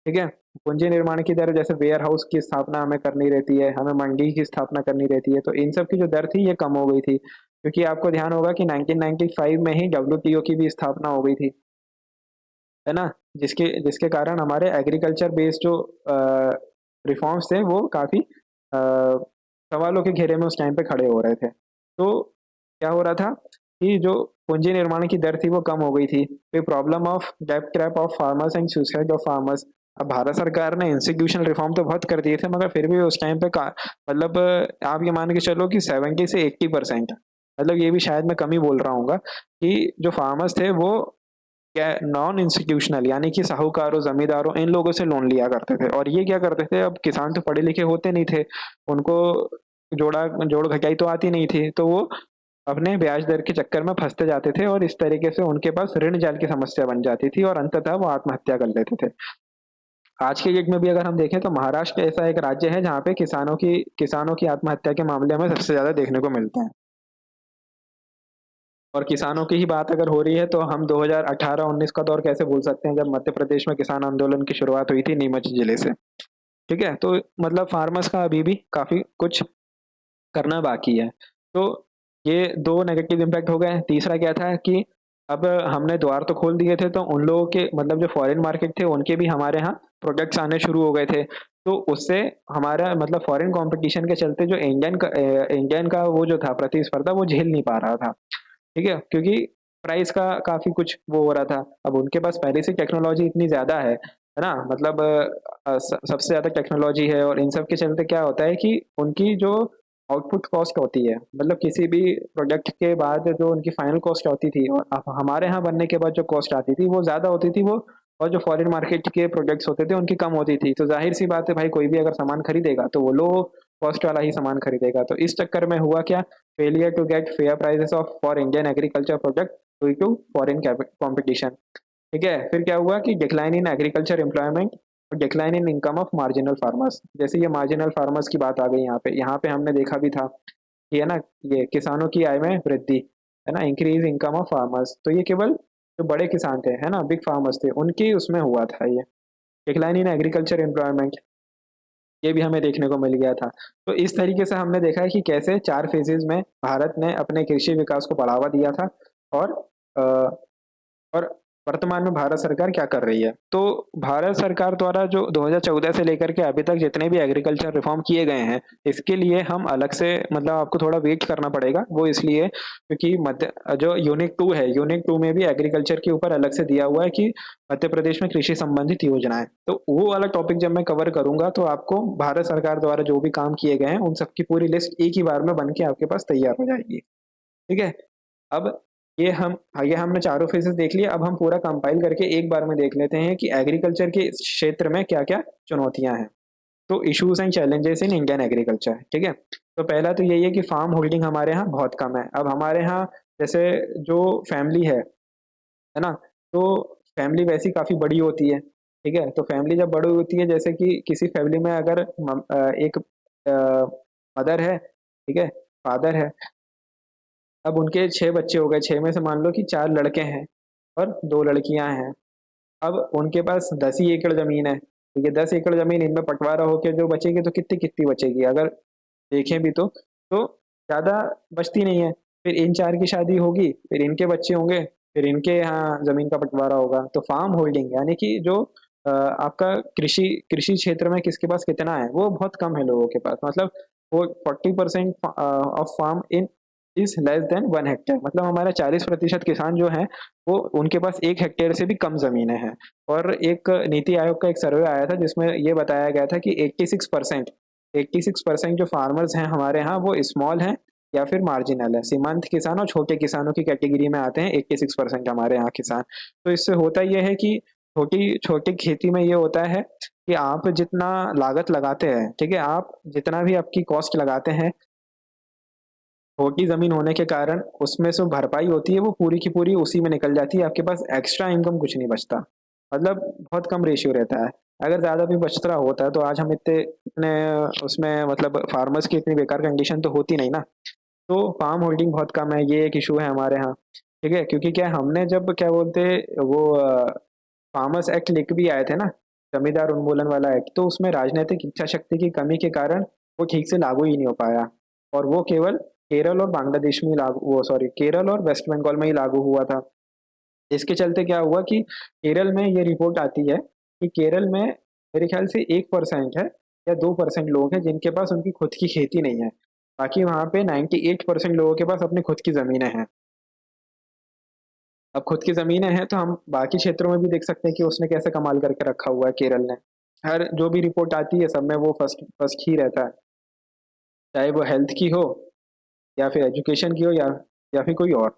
ठीक है, पूंजी निर्माण की दर, जैसे वेयर हाउस की स्थापना हमें करनी रहती है, हमें मंडी की स्थापना करनी रहती है, तो इन सब की जो दर थी ये कम हो गई थी, क्योंकि आपको ध्यान होगा कि 1995 में ही WTO की भी स्थापना हो गई थी, है ना, जिसके जिसके कारण हमारे एग्रीकल्चर बेस्ड जो रिफॉर्म्स थे वो काफी सवालों के घेरे में उस टाइम पे खड़े हो रहे थे। तो क्या हो रहा था कि जो पूंजी निर्माण की दर थी वो कम हो गई थी, फिर प्रॉब्लम ऑफ डेब्ट trap of farmers and suicide of farmers. अब भारत सरकार ने इंस्टीट्यूशनल रिफॉर्म तो बहुत कर दिए थे, मगर फिर भी उस टाइम पे मतलब आप ये मान के चलो कि 70 से 80%, मतलब ये भी शायद मैं कम ही बोल रहा हूँ कि जो फार्मर्स थे वो क्या नॉन इंस्टीट्यूशनल यानी कि साहूकारों, जमींदारों, इन लोगों से लोन लिया करते थे। और ये क्या करते थे, अब किसान तो पढ़े लिखे होते नहीं थे, उनको जोड़ घटाई तो आती नहीं थी, तो वो अपने ब्याज दर के चक्कर में फंसते जाते थे और इस तरीके से उनके पास ऋण जाल की समस्या बन जाती थी और अंततः वो आत्महत्या कर लेते थे। आज के डेट में भी अगर हम देखें तो महाराष्ट्र ऐसा एक राज्य है जहाँ पे किसानों की आत्महत्या के मामले हमें सबसे ज्यादा देखने को मिलते हैं। और किसानों की ही बात अगर हो रही है तो हम 2018-19 का दौर कैसे भूल सकते हैं, जब मध्य प्रदेश में किसान आंदोलन की शुरुआत हुई थी नीमच जिले से। ठीक है, तो मतलब फार्मर्स का अभी भी काफी कुछ करना बाकी है। तो ये दो नेगेटिव इम्पैक्ट हो गए। तीसरा क्या था कि अब हमने द्वार तो खोल दिए थे, तो उन लोगों के मतलब जो फॉरेन मार्केट थे उनके भी हमारे यहाँ प्रोडक्ट्स आने शुरू हो गए थे। तो उससे हमारा मतलब फॉरेन कंपटीशन के चलते जो इंडियन का वो जो था प्रतिस्पर्धा वो झेल नहीं पा रहा था। ठीक है, क्योंकि प्राइस का काफी कुछ वो हो रहा था। अब उनके पास पहले से टेक्नोलॉजी इतनी ज्यादा है ना, मतलब सबसे ज्यादा टेक्नोलॉजी है, और इन सब के चलते क्या होता है कि उनकी जो आउटपुट कॉस्ट होती है, मतलब किसी भी प्रोडक्ट के बाद जो उनकी फाइनल कॉस्ट होती थी और अब हमारे यहाँ बनने के बाद जो कॉस्ट आती थी वो ज्यादा होती थी वो, और जो फॉरेन मार्केट के प्रोडक्ट्स होते थे उनकी कम होती थी। तो जाहिर सी बात है भाई, कोई भी अगर सामान खरीदेगा तो वो लो कॉस्ट वाला ही सामान खरीदेगा। तो इस चक्कर में हुआ क्या, failure to get fair prices of for Indian agriculture product due to foreign competition. ठीक है, फिर क्या हुआ कि डिक्लाइन इन एग्रीकल्चर एम्प्लॉयमेंट और decline in income of marginal farmers. जैसे ये मार्जिनल फार्मर्स की बात आ गई यहाँ पे हमने देखा भी था कि है ना, ये किसानों की आय में वृद्धि, है ना, इंक्रीज इनकम ऑफ फार्मर्स। तो ये केवल जो बड़े किसान थे, है ना, बिग फार्मर्स थे, उनकी उसमें हुआ था ये डिक्लाइन इन एग्रीकल्चर एम्प्लॉयमेंट, ये भी हमें देखने को मिल गया था। तो इस तरीके से हमने देखा है कि कैसे 4 फेजेस में भारत ने अपने कृषि विकास को बढ़ावा दिया था। और अ, और वर्तमान में भारत सरकार क्या कर रही है? तो भारत सरकार द्वारा जो 2014 से लेकर के अभी तक जितने भी एग्रीकल्चर रिफॉर्म किए गए हैं, इसके लिए हम अलग से मतलब आपको थोड़ा वेट करना पड़ेगा। वो इसलिए क्योंकि मध्य जो यूनिट 2 है, यूनिट 2 में भी एग्रीकल्चर के ऊपर अलग से दिया हुआ है कि मध्य प्रदेश में कृषि संबंधित योजनाएं। तो वो वाला टॉपिक जब मैं कवर करूंगा तो आपको भारत सरकार द्वारा जो भी काम किए गए हैं उन सबकी पूरी लिस्ट एक ही बार में बन के आपके पास तैयार हो जाएगी। ठीक है, अब ये हमने चारों फेजेस देख लिए। अब हम पूरा कंपाइल करके एक बार में देख लेते हैं कि एग्रीकल्चर के इस क्षेत्र में क्या क्या चुनौतियां हैं। तो issues and challenges in Indian agriculture. ठीक है, तो पहला तो यही है कि फार्म होल्डिंग हमारे यहाँ बहुत कम है। अब हमारे यहाँ जैसे जो फैमिली है ना, तो फैमिली वैसी काफी बड़ी होती है। ठीक है, तो फैमिली जब बड़ी होती है, जैसे कि किसी फैमिली में अगर एक मदर है, ठीक है, फादर है, अब उनके 6 बच्चे हो गए, 6 में से मान लो कि 4 लड़के हैं और 2 लड़कियां हैं। अब उनके पास 10 ही एकड़ जमीन है। ठीक है, 10 एकड़ जमीन, इनमें बंटवारा होके जो बचेगी तो कितनी कितनी बचेगी अगर देखें भी तो ज्यादा बचती नहीं है। फिर इन 4 की शादी होगी, फिर इनके बच्चे होंगे, फिर इनके यहाँ जमीन का बंटवारा होगा। तो फार्म होल्डिंग यानी कि जो आपका कृषि कृषि क्षेत्र में किसके पास कितना है, वो बहुत कम है लोगों के पास। मतलब वो 40% of farming is less than 1 hectare. मतलब हमारा 40% किसान जो है वो उनके पास 1 हेक्टेयर से भी कम जमीनें हैं। और एक नीति आयोग का एक सर्वे आया था जिसमें ये बताया गया था कि 86% जो फार्मर्स हैं हमारे यहाँ वो स्मॉल हैं या फिर मार्जिनल है। सीमांत किसान और छोटे किसानों की कैटेगरी में आते हैं 86% हमारे यहाँ किसान। तो इससे होता यह है कि छोटी छोटी खेती में ये होता है कि आप जितना लागत लगाते हैं, ठीक है, आप जितना भी आपकी कॉस्ट लगाते हैं, छोटी जमीन होने के कारण उसमें से भरपाई होती है वो पूरी की पूरी उसी में निकल जाती है। आपके पास एक्स्ट्रा इनकम कुछ नहीं बचता। मतलब बहुत कम रेशियो रहता है। अगर ज्यादा भी बचता होता है तो आज हम इतने इतने उसमें मतलब फार्मर्स की इतनी बेकार कंडीशन तो होती नहीं ना। तो फार्म होल्डिंग बहुत कम है, ये एक इशू है हमारे यहाँ। ठीक है, क्योंकि क्या हमने जब क्या बोलते वो फार्मर्स एक्ट लेके भी आए थे ना, जमींदार उन्मूलन वाला एक्ट, तो उसमें राजनीतिक इच्छा शक्ति की कमी के कारण वो ठीक से लागू ही नहीं हो पाया। और वो केवल केरल और बांग्लादेश में ही लागू, वो सॉरी, केरल और वेस्ट बंगाल में ही लागू हुआ था। इसके चलते क्या हुआ कि केरल में ये रिपोर्ट आती है कि केरल में मेरे ख्याल से 1% है या 2% लोग हैं जिनके पास उनकी खुद की खेती नहीं है। बाकी वहां पे 98% लोगों के पास अपनी खुद की जमीनें हैं। अब खुद की जमीनें हैं तो हम बाकी क्षेत्रों में भी देख सकते हैं कि उसने कैसे कमाल करके रखा हुआ है केरल ने। हर जो भी रिपोर्ट आती है सब में वो फर्स्ट फर्स्ट ही रहता है, चाहे वो हेल्थ की हो या फिर एजुकेशन की हो या फिर कोई और।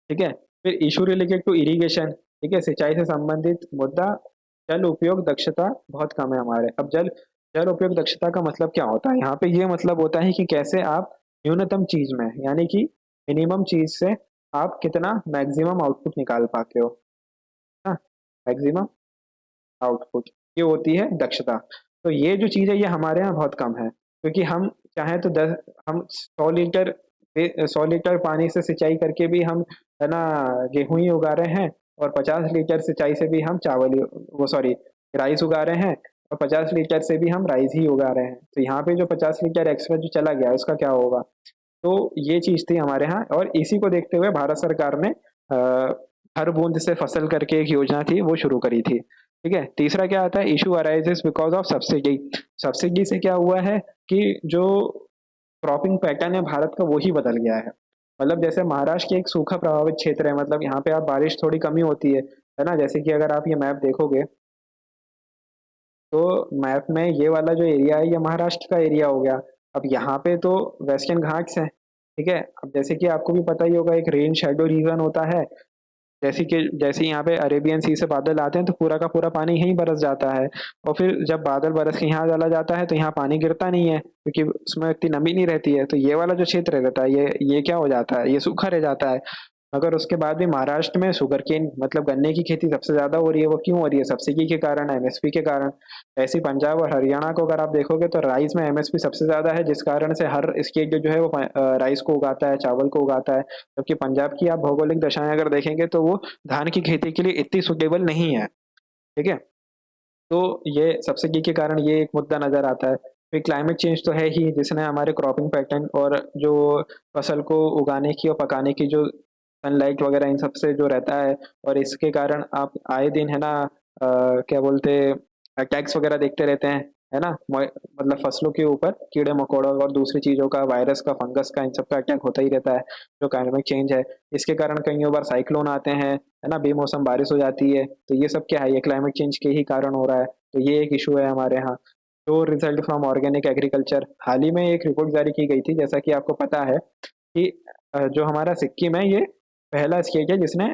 ठीक है, फिर इशू रिलेटेड टू इरिगेशन। ठीक है, सिंचाई से संबंधित मुद्दा, जल उपयोग दक्षता बहुत कम है हमारे। अब जल जल उपयोग दक्षता का मतलब क्या होता है? यहाँ पे ये मतलब होता है कि कैसे आप न्यूनतम चीज में यानी कि मिनिमम चीज से आप कितना मैक्सिमम आउटपुट निकाल पाते हो। हाँ, मैक्सिमम आउटपुट, ये होती है दक्षता। तो ये जो चीज़ है ये हमारे यहाँ बहुत कम है, क्योंकि हम चाहें तो 100 लीटर पानी से सिंचाई करके भी हम, है ना, गेहूं ही उगा रहे हैं। और 50 लीटर सिंचाई से भी हम चावल ही, वो सॉरी, राइस उगा रहे हैं। और 50 लीटर से भी हम राइस ही उगा रहे हैं। तो यहाँ पे जो 50 लीटर एक्स्ट्रा जो चला गया उसका क्या होगा? तो ये चीज थी हमारे यहाँ, और इसी को देखते हुए भारत सरकार ने हर बूंद से फसल करके एक योजना थी वो शुरू करी थी। ठीक है, तीसरा क्या आता है? Issue arises because of subsidy. Subsidy से क्या हुआ है कि जो क्रॉपिंग पैटर्न है भारत का वो ही बदल गया है। मतलब जैसे महाराष्ट्र के एक सूखा प्रभावित क्षेत्र है, मतलब यहाँ पे आप बारिश थोड़ी कमी होती है ना। जैसे कि अगर आप ये मैप देखोगे तो मैप में ये वाला जो एरिया है ये महाराष्ट्र का एरिया हो गया। अब यहाँ पे तो वेस्टर्न घाट्स है। ठीक है, अब जैसे कि आपको भी पता ही होगा एक रेन शेडो रीजन होता है। जैसे यहाँ पे अरेबियन सी से बादल आते हैं तो पूरा का पूरा पानी यहीं बरस जाता है। और फिर जब बादल बरस के यहाँ चला जाता है तो यहाँ पानी गिरता नहीं है क्योंकि उसमें इतनी नमी नहीं रहती है। तो ये वाला जो क्षेत्र रहता है ये क्या हो जाता है? ये सूखा रह जाता है। मगर उसके बाद भी महाराष्ट्र में शुगरकेन मतलब गन्ने की खेती सबसे ज्यादा हो रही है। वो क्यों हो रही है? सब्सिडी के कारण, एमएसपी के कारण। ऐसे ही पंजाब और हरियाणा को अगर आप देखोगे तो राइस में एमएसपी सबसे ज्यादा है, जिस कारण से हर स्टेट जो है वो राइस को उगाता है, चावल को उगाता है। जबकि पंजाब की आप भौगोलिक दशाएं अगर देखेंगे तो वो धान की खेती के लिए इतनी सुटेबल नहीं है। ठीक है। तो ये सब्सिडी के कारण ये एक मुद्दा नजर आता है। फिर क्लाइमेट चेंज तो है ही, जिसने हमारे क्रॉपिंग पैटर्न और जो फसल को उगाने की और पकाने की जो सनलाइट वगैरह इन सब से जो रहता है, और इसके कारण आप आए दिन है ना क्या बोलते टैक्स वगैरह देखते रहते हैं, है ना। मतलब फसलों के ऊपर कीड़े मकोड़ों और दूसरी चीजों का, वायरस का, फंगस का, इन सब का अटैक होता ही रहता है जो क्लाइमेट चेंज है। इसके कारण कई बार साइक्लोन आते हैं, है ना, बेमौसम बारिश हो जाती है। तो ये सब क्या है? ये क्लाइमेट चेंज के ही कारण हो रहा है। तो ये एक इशू है हमारे यहाँ। तो रिजल्ट फ्रॉम ऑर्गेनिक एग्रीकल्चर, हाल ही में एक रिपोर्ट जारी की गई थी, जैसा कि आपको पता है कि जो हमारा सिक्किम है, ये पहला स्टेट है जिसने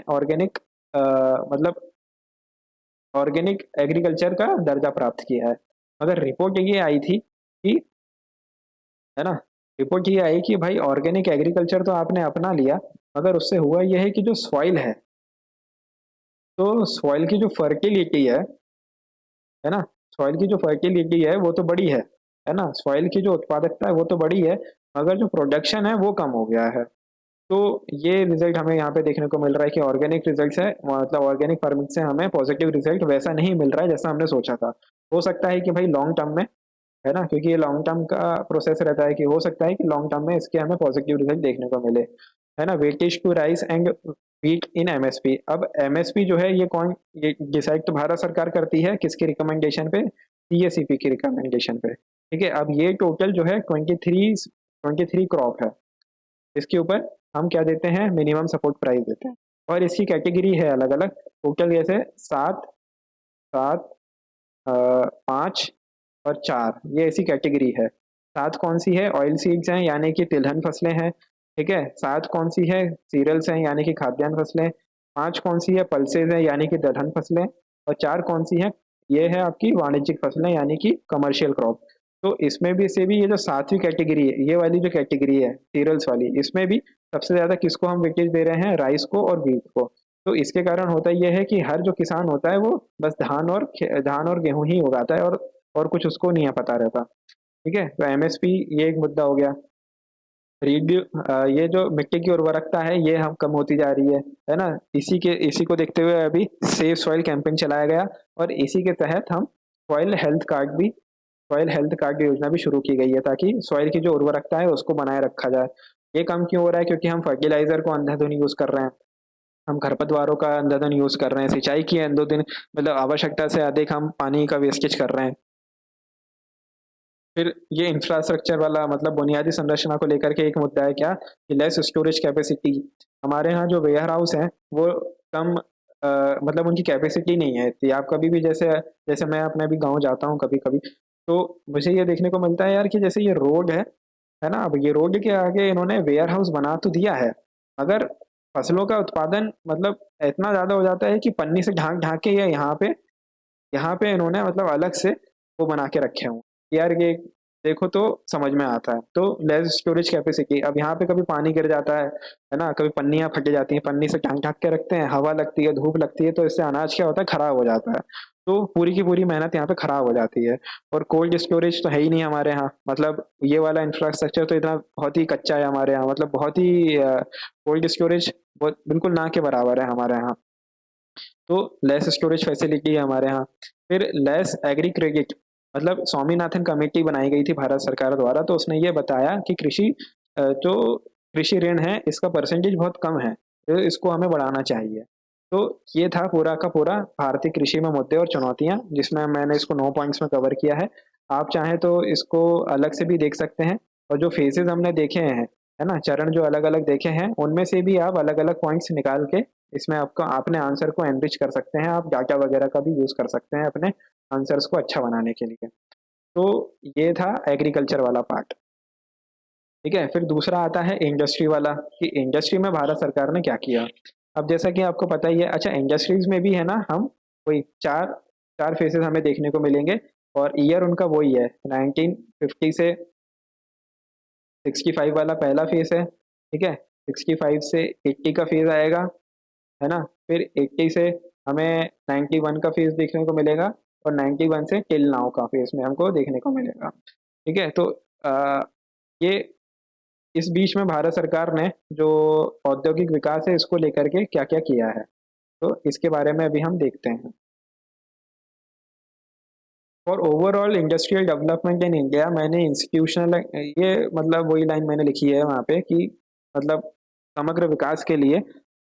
मतलब ऑर्गेनिक एग्रीकल्चर का दर्जा प्राप्त किया है। मगर रिपोर्ट ये आई थी कि, है ना, रिपोर्ट ये आई कि भाई ऑर्गेनिक एग्रीकल्चर तो आपने अपना लिया, मगर उससे हुआ यह है कि जो सॉइल है, तो सॉइल की जो फर्टिलिटी है ना, सॉइल की जो फर्टिलिटी है वो तो बड़ी है ना, सॉइल की जो उत्पादकता है वो तो बड़ी है, मगर जो प्रोडक्शन है वो कम हो गया है। तो ये रिजल्ट हमें यहाँ पे देखने को मिल रहा है कि ऑर्गेनिक रिजल्ट से, मतलब ऑर्गेनिक फार्मिंग से हमें पॉजिटिव रिजल्ट वैसा नहीं मिल रहा है जैसा हमने सोचा था। हो सकता है कि भाई लॉन्ग टर्म में, है ना, क्योंकि ये लॉन्ग टर्म का प्रोसेस रहता है, कि हो सकता है कि लॉन्ग टर्म में इसके हमें पॉजिटिव रिजल्ट देखने को मिले, है ना। Weightage to rice and wheat in MSP. अब एमएसपी जो है ये डिसाइड तो भारत सरकार करती है, किसके रिकमेंडेशन पे? सीएसईपी की रिकमेंडेशन पे। ठीक है। अब ये टोटल जो है 23 क्रॉप है, इसके ऊपर हम क्या देते हैं? मिनिमम सपोर्ट प्राइस देते हैं। और इसकी कैटेगरी है अलग अलग, टोटल जैसे सात, सात, 5 और 4, ये ऐसी कैटेगरी है। 7 कौन सी है? ऑयल सीड्स हैं, यानी कि तिलहन फसलें हैं। ठीक है। 7 कौन सी है? सीरियल्स हैं, यानी कि खाद्यान्न फसलें। 5 कौन सी है? पल्सेज हैं, यानी कि दलहन फसलें। और 4 कौन सी है? ये है आपकी वाणिज्यिक फसलें, यानी कि कमर्शियल क्रॉप। तो इसमें भी से भी ये जो 7वीं कैटेगरी है, ये वाली जो कैटेगरी है सीरियल्स वाली, इसमें भी सबसे ज्यादा किसको हम वेटेज दे रहे हैं? राइस को और व्हीट को। तो इसके कारण होता यह है कि हर जो किसान होता है वो बस धान और गेहूं ही उगाता है, और कुछ उसको नहीं पता रहता। ठीक है। तो एमएसपी ये एक मुद्दा हो गया। रिड्यू ये जो मिट्टी की उर्वरकता है ये हम कम होती जा रही है ना। इसी को देखते हुए अभी सेव सॉइल कैंपेन चलाया गया, और इसी के तहत हम सॉइल हेल्थ कार्ड योजना भी शुरू की गई है, ताकि सॉइल की जो उर्वरकता है उसको बनाए रखा जाए। ये काम क्यों हो रहा है? क्योंकि हम फर्टिलाइजर को अंधाधुंध यूज कर रहे हैं, हम खरपतवारों का अंधाधुंध यूज कर रहे हैं, सिंचाई की अंधाधुंध, मतलब आवश्यकता से अधिक हम पानी का वेस्टेज कर रहे हैं। फिर ये इंफ्रास्ट्रक्चर वाला, मतलब बुनियादी संरचना को लेकर के एक मुद्दा है क्या, कि लेस स्टोरेज कैपेसिटी। हमारे यहाँ जो वेयर हाउस हैं वो कम, मतलब उनकी कैपेसिटी नहीं है इतनी। आप कभी भी जैसे जैसे मैं अपने भी गांव जाता हूँ कभी कभी, तो मुझे ये देखने को मिलता है यार कि जैसे ये रोड है ना, अब ये रोड के आगे इन्होंने वेयर हाउस बना तो दिया है, मगर फसलों का उत्पादन मतलब इतना ज्यादा हो जाता है कि पन्नी से ढांक ढांक के, या यहाँ पे इन्होंने मतलब अलग से वो बना के रखे हों। यार ये देखो तो समझ में आता है। तो लेस स्टोरेज कैपेसिटी, अब यहाँ पे कभी पानी गिर जाता है ना, कभी पन्नियां फट जाती हैं, पन्नी से ढक ढक के रखते हैं, हवा लगती है, धूप लगती है, तो इससे अनाज क्या होता है? खराब हो जाता है। तो पूरी की पूरी मेहनत यहाँ पे खराब हो जाती है। और कोल्ड स्टोरेज तो है ही नहीं हमारे यहाँ, मतलब ये वाला इंफ्रास्ट्रक्चर तो इतना बहुत ही कच्चा है हमारे यहाँ, मतलब बहुत ही कोल्ड स्टोरेज बिल्कुल ना के बराबर है हमारे यहाँ। तो लेस स्टोरेज फैसिलिटी है हमारे यहाँ। फिर लेस एग्री क्रेडिट, मतलब स्वामीनाथन कमेटी बनाई गई थी भारत सरकार द्वारा, तो उसने ये बताया कि जो कृषि ऋण है इसका परसेंटेज बहुत कम है, तो इसको हमें बढ़ाना चाहिए। तो ये था पूरा का पूरा भारतीय कृषि में मुद्दे और चुनौतियां, जिसमें मैंने इसको 9 पॉइंट्स में कवर किया है। आप चाहें तो इसको अलग से भी देख सकते हैं, और जो फेजेस हमने देखे हैं, है ना, चरण जो अलग अलग देखे हैं, उनमें से भी आप अलग अलग पॉइंट्स निकाल के इसमें आपका अपने आंसर को एनरिच कर सकते हैं। आप डाटा वगैरह का भी यूज कर सकते हैं अपने आंसर्स को अच्छा बनाने के लिए। तो ये था एग्रीकल्चर वाला पार्ट। ठीक है। फिर दूसरा आता है इंडस्ट्री वाला, कि इंडस्ट्री में भारत सरकार ने क्या किया। अब जैसा कि आपको पता ही है, अच्छा इंडस्ट्रीज में भी है ना, हम कोई चार चार फेसेस हमें देखने को मिलेंगे, और ईयर उनका वही है 1950 से 65 वाला पहला फेस है। ठीक है। 65 से 80 का फेज़ आएगा, है ना? फिर 80 से हमें 91 का फेज़ देखने को मिलेगा और 91 से टिल नाउ का फेज़ में हमको देखने को मिलेगा। ठीक है? तो ये इस बीच में भारत सरकार ने जो औद्योगिक विकास है इसको लेकर के क्या-क्या किया है, तो इसके बारे में अभी हम देखते हैं। For overall industrial development in India मैंने इंस्टीट्यूशनल ये मतलब वही लाइन मैंने लिखी है वहाँ पे कि मतलब समग्र विकास के लिए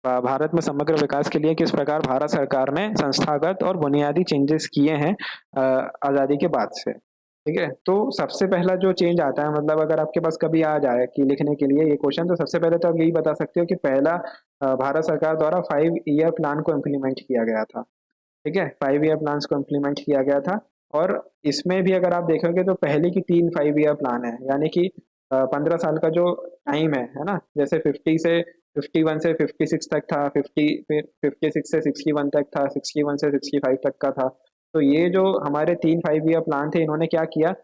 भारत में समग्र विकास के लिए किस प्रकार भारत सरकार ने संस्थागत और बुनियादी चेंजेस किए हैं आज़ादी के बाद से। ठीक है? तो सबसे पहला जो चेंज आता है मतलब अगर आपके पास कभी आ जाए कि लिखने के लिए ये क्वेश्चन तो सबसे पहले तो आप यही बता सकते हो कि पहला भारत सरकार द्वारा 5 ईयर प्लान को इम्प्लीमेंट किया गया था। ठीक है? 5 ईयर प्लान्स को इम्प्लीमेंट किया गया था और इसमें भी अगर आप देखोगे तो पहले की 3 5 ईयर प्लान है, यानी कि 15 साल का जो टाइम है ना? जैसे 50 से 51 से 56 तक था, 50 फिर 56 से 61 तक था, 61 से 65 तक का था। तो ये जो हमारे 3 5 ईयर प्लान थे, इन्होंने क्या किया,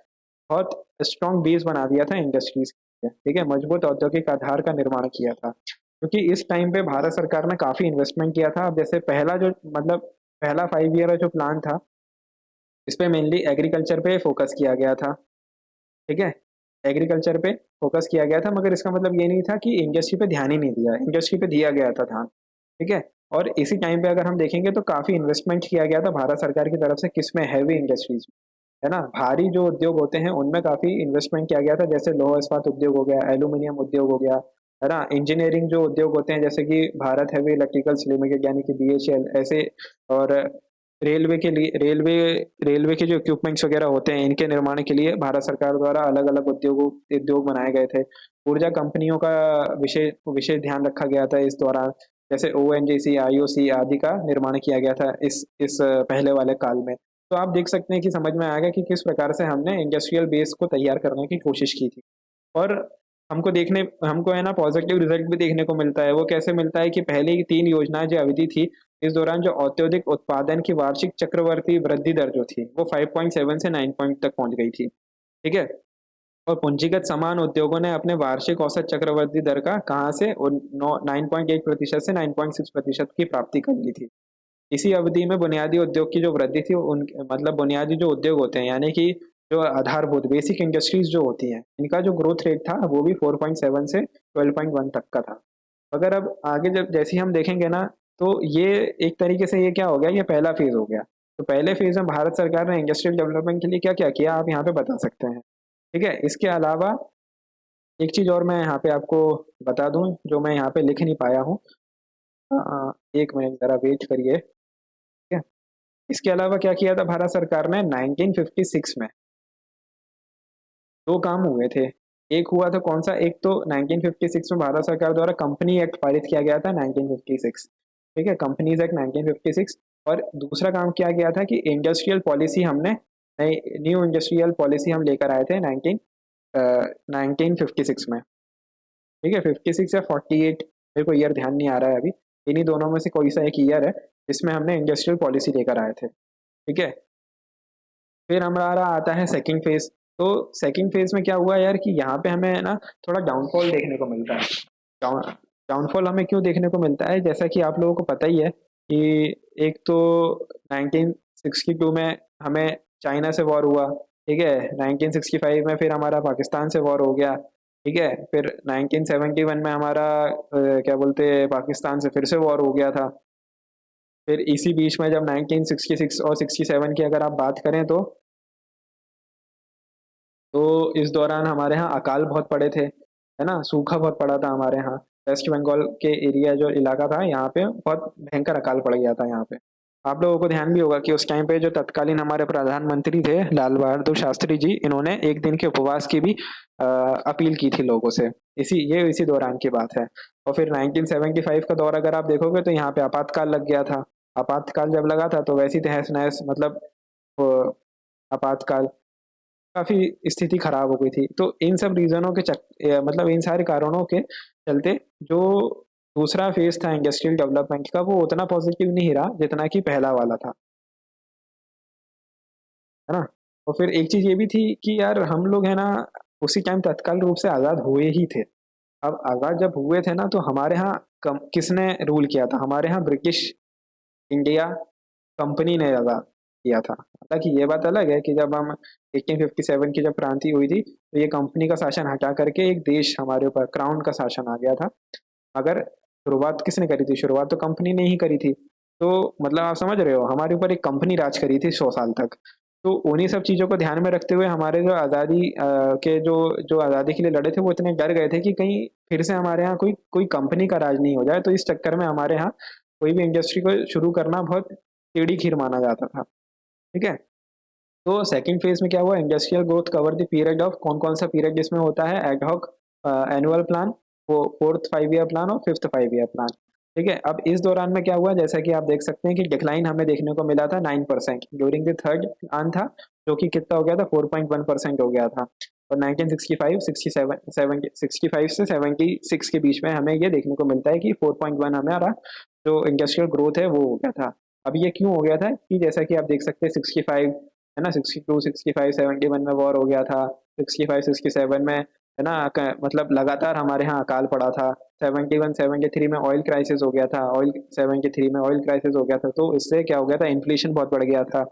बहुत स्ट्रॉन्ग बेस बना दिया था इंडस्ट्रीज़ के लिए, ठीक है? मजबूत औद्योगिक आधार का निर्माण किया था। क्योंकि इस टाइम पे भारत सरकार ने काफ़ी इन्वेस्टमेंट किया था। अब जैसे पहला जो मतलब पहला 5 ईयर का जो प्लान था, इसपे मेनली एग्रीकल्चर पे फोकस किया गया था, ठीक है? एग्रीकल्चर पे फोकस किया गया था मगर इसका मतलब ये नहीं था कि इंडस्ट्री पे ध्यान ही नहीं दिया, इंडस्ट्री पे दिया गया था ध्यान, ठीक है? और इसी टाइम पे अगर हम देखेंगे तो काफ़ी इन्वेस्टमेंट किया गया था भारत सरकार की तरफ से किसमें? हेवी इंडस्ट्रीज़ में, है ना? भारी जो उद्योग होते हैं उनमें काफ़ी इन्वेस्टमेंट किया गया था जैसे लौह इस्पात उद्योग हो गया, एल्यूमीनियम उद्योग हो गया, है ना? इंजीनियरिंग जो उद्योग होते हैं जैसे कि भारत हेवी इलेक्ट्रिकल्स लिमिटेड यानी कि बीएचईएल ऐसे और रेलवे के लिए रेलवे के जो इक्विपमेंट्स वगैरह होते हैं इनके निर्माण के लिए भारत सरकार द्वारा अलग-अलग उद्योग बनाए गए थे। ऊर्जा कंपनियों का विशेष विशेष ध्यान रखा गया था इस दौरान, जैसे ओएनजीसी, आईओसी आदि का निर्माण किया गया था इस पहले वाले काल में। तो आप देख सकते हैं कि समझ में आएगा कि किस प्रकार से हमने इंडस्ट्रियल बेस को तैयार करने की कोशिश की थी। और हमको है ना पॉजिटिव रिजल्ट भी देखने को मिलता है। वो कैसे मिलता है कि पहले की 3 योजनाएँ जो अवधि थी, इस दौरान जो औद्योगिक उत्पादन की वार्षिक चक्रवर्ती वृद्धि दर जो थी, वो 5.7 से 9 पॉइंट तक पहुँच गई थी। ठीक है? और पूंजीगत समान उद्योगों ने अपने वार्षिक औसत चक्रवृद्धि दर का कहाँ से उन नौ 9.8% से 9.6% की प्राप्ति कर ली थी। इसी अवधि में बुनियादी उद्योग की जो वृद्धि थी उन मतलब बुनियादी जो उद्योग होते हैं यानी कि जो आधारभूत बेसिक इंडस्ट्रीज जो होती हैं इनका जो ग्रोथ रेट था वो भी 4.7 से 12.1 तक का था। अगर अब आगे जब जैसे ही हम देखेंगे ना तो ये एक तरीके से ये क्या हो गया, ये पहला फेज हो गया। तो पहले फेज में भारत सरकार ने इंडस्ट्रियल डेवलपमेंट के लिए क्या क्या किया आप यहाँ पे बता सकते हैं। ठीक है, इसके अलावा एक चीज और मैं यहाँ पे आपको बता दूं जो मैं यहाँ पे लिख नहीं पाया हूँ। एक मिनट जरा वेट करिए। ठीक है, इसके अलावा क्या किया था भारत सरकार ने 1956 में 2 काम हुए थे। एक हुआ था कौन-सा? एक तो 1956 में भारत सरकार द्वारा कंपनी एक्ट पारित किया गया था 1956, ठीक है? Companies act 1956। और दूसरा काम किया गया था कि इंडस्ट्रियल पॉलिसी हमने नई न्यू इंडस्ट्रियल पॉलिसी हम लेकर आए थे 1956 में, ठीक है? 56 या 48 मेरे को ईयर ध्यान नहीं आ रहा है अभी। इन्हीं दोनों में से कोई सा एक ईयर है, जिसमें हमने इंडस्ट्रियल पॉलिसी लेकर आए थे, ठीक है? फिर हमारा आता है सेकंड फेज। तो सेकंड फेज में क्या हुआ यार कि यहाँ पे हमें है ना थोड़ा डाउनफॉल देखने को मिलता है। डाउन डाउनफॉल हमें क्यों देखने को मिलता है, जैसा कि आप लोगों को पता ही है कि एक तो 1962 में हमें चाइना से वॉर हुआ, ठीक है? 1965 में फिर हमारा पाकिस्तान से वॉर हो गया, ठीक है? फिर 1971 में हमारा क्या बोलते हैं पाकिस्तान से फिर से वॉर हो गया था। फिर इसी बीच में जब 1966 और 67 की अगर आप बात करें तो इस दौरान हमारे यहाँ अकाल बहुत पड़े थे, है ना? सूखा बहुत पड़ा था हमारे यहाँ। वेस्ट बंगाल के एरिया जो इलाका था यहाँ पे बहुत भयंकर अकाल पड़ गया था यहाँ पे। आप लोगों को ध्यान भी होगा कि उस टाइम पे जो तत्कालीन हमारे प्रधानमंत्री थे लाल बहादुर शास्त्री जी, इन्होंने 1 दिन के उपवास की भी अपील की थी लोगों से। इसी दौरान की बात है। और फिर 1975 का दौर अगर आप देखोगे तो यहाँ पे आपातकाल लग गया था। आपातकाल जब लगा था तो वैसी तहस-नहस मतलब अ, आपातकाल काफ़ी स्थिति खराब हो गई थी। तो इन सब रीज़नों के मतलब इन सारे कारणों के चलते जो दूसरा फ़ेज़ था इंडस्ट्रियल डेवलपमेंट का वो उतना पॉज़िटिव नहीं रहा जितना कि पहला वाला था, है ना? और फिर एक चीज़ ये भी थी कि यार हम लोग है ना उसी टाइम तत्काल रूप से आज़ाद हुए ही थे। अब आज़ाद जब हुए थे ना, तो हमारे यहाँ किसने रूल किया था? हमारे यहाँ ब्रिटिश इंडिया कंपनी ने आज़ाद किया था। हालाँकि ये बात अलग है कि जब हम 1857 की जब क्रांति हुई थी, तो ये कंपनी का शासन हटा करके एक देश हमारे ऊपर क्राउन का शासन आ गया था। मगर शुरुआत किसने करी थी? शुरुआत तो कंपनी ने ही करी थी। तो मतलब आप समझ रहे हो, हमारे ऊपर एक कंपनी राज करी थी 100 साल तक। तो उन्हीं सब चीज़ों को ध्यान में रखते हुए हमारे जो आज़ादी के जो जो आज़ादी के लिए लड़े थे, वो इतने डर गए थे कि कहीं फिर से हमारे यहाँ कोई कोई कंपनी का राज नहीं हो जाए। तो इस चक्कर में हमारे यहाँ कोई भी इंडस्ट्री को शुरू करना बहुत टेढ़ी खीर माना जाता था। ठीक है? तो सेकंड फेज़ में क्या हुआ, industrial growth cover the period of, कौन-कौन सा पीरियड जिसमें होता है एड हॉक एनुअल प्लान, वो 4th 5 ईयर प्लान और 5th 5 ईयर प्लान। ठीक है? अब इस दौरान में क्या हुआ, जैसा कि आप देख सकते हैं कि डिक्लाइन हमें देखने को मिला था 9% ड्यूरिंग द थर्ड प्लान था, जो कि कितना हो गया था, 4.1% हो गया था। और 1965, 67, 70, 65 से 76 के बीच में हमें ये देखने को मिलता है कि 4.1 हमारा जो इंडस्ट्रियल ग्रोथ है वो हो गया था। अब ये क्यों हो गया था कि जैसा कि आप देख सकते हैं 65 है ना, 62, 65, 71 में वॉर हो गया था, 65, 67 में है ना, मतलब लगातार हमारे यहाँ अकाल पड़ा था। 71, 73 में ऑयल क्राइसिस हो गया था, ऑयल 73 में ऑयल क्राइसिस हो गया था, तो इससे क्या हो गया था, इन्फ्लेशन बहुत बढ़ गया था।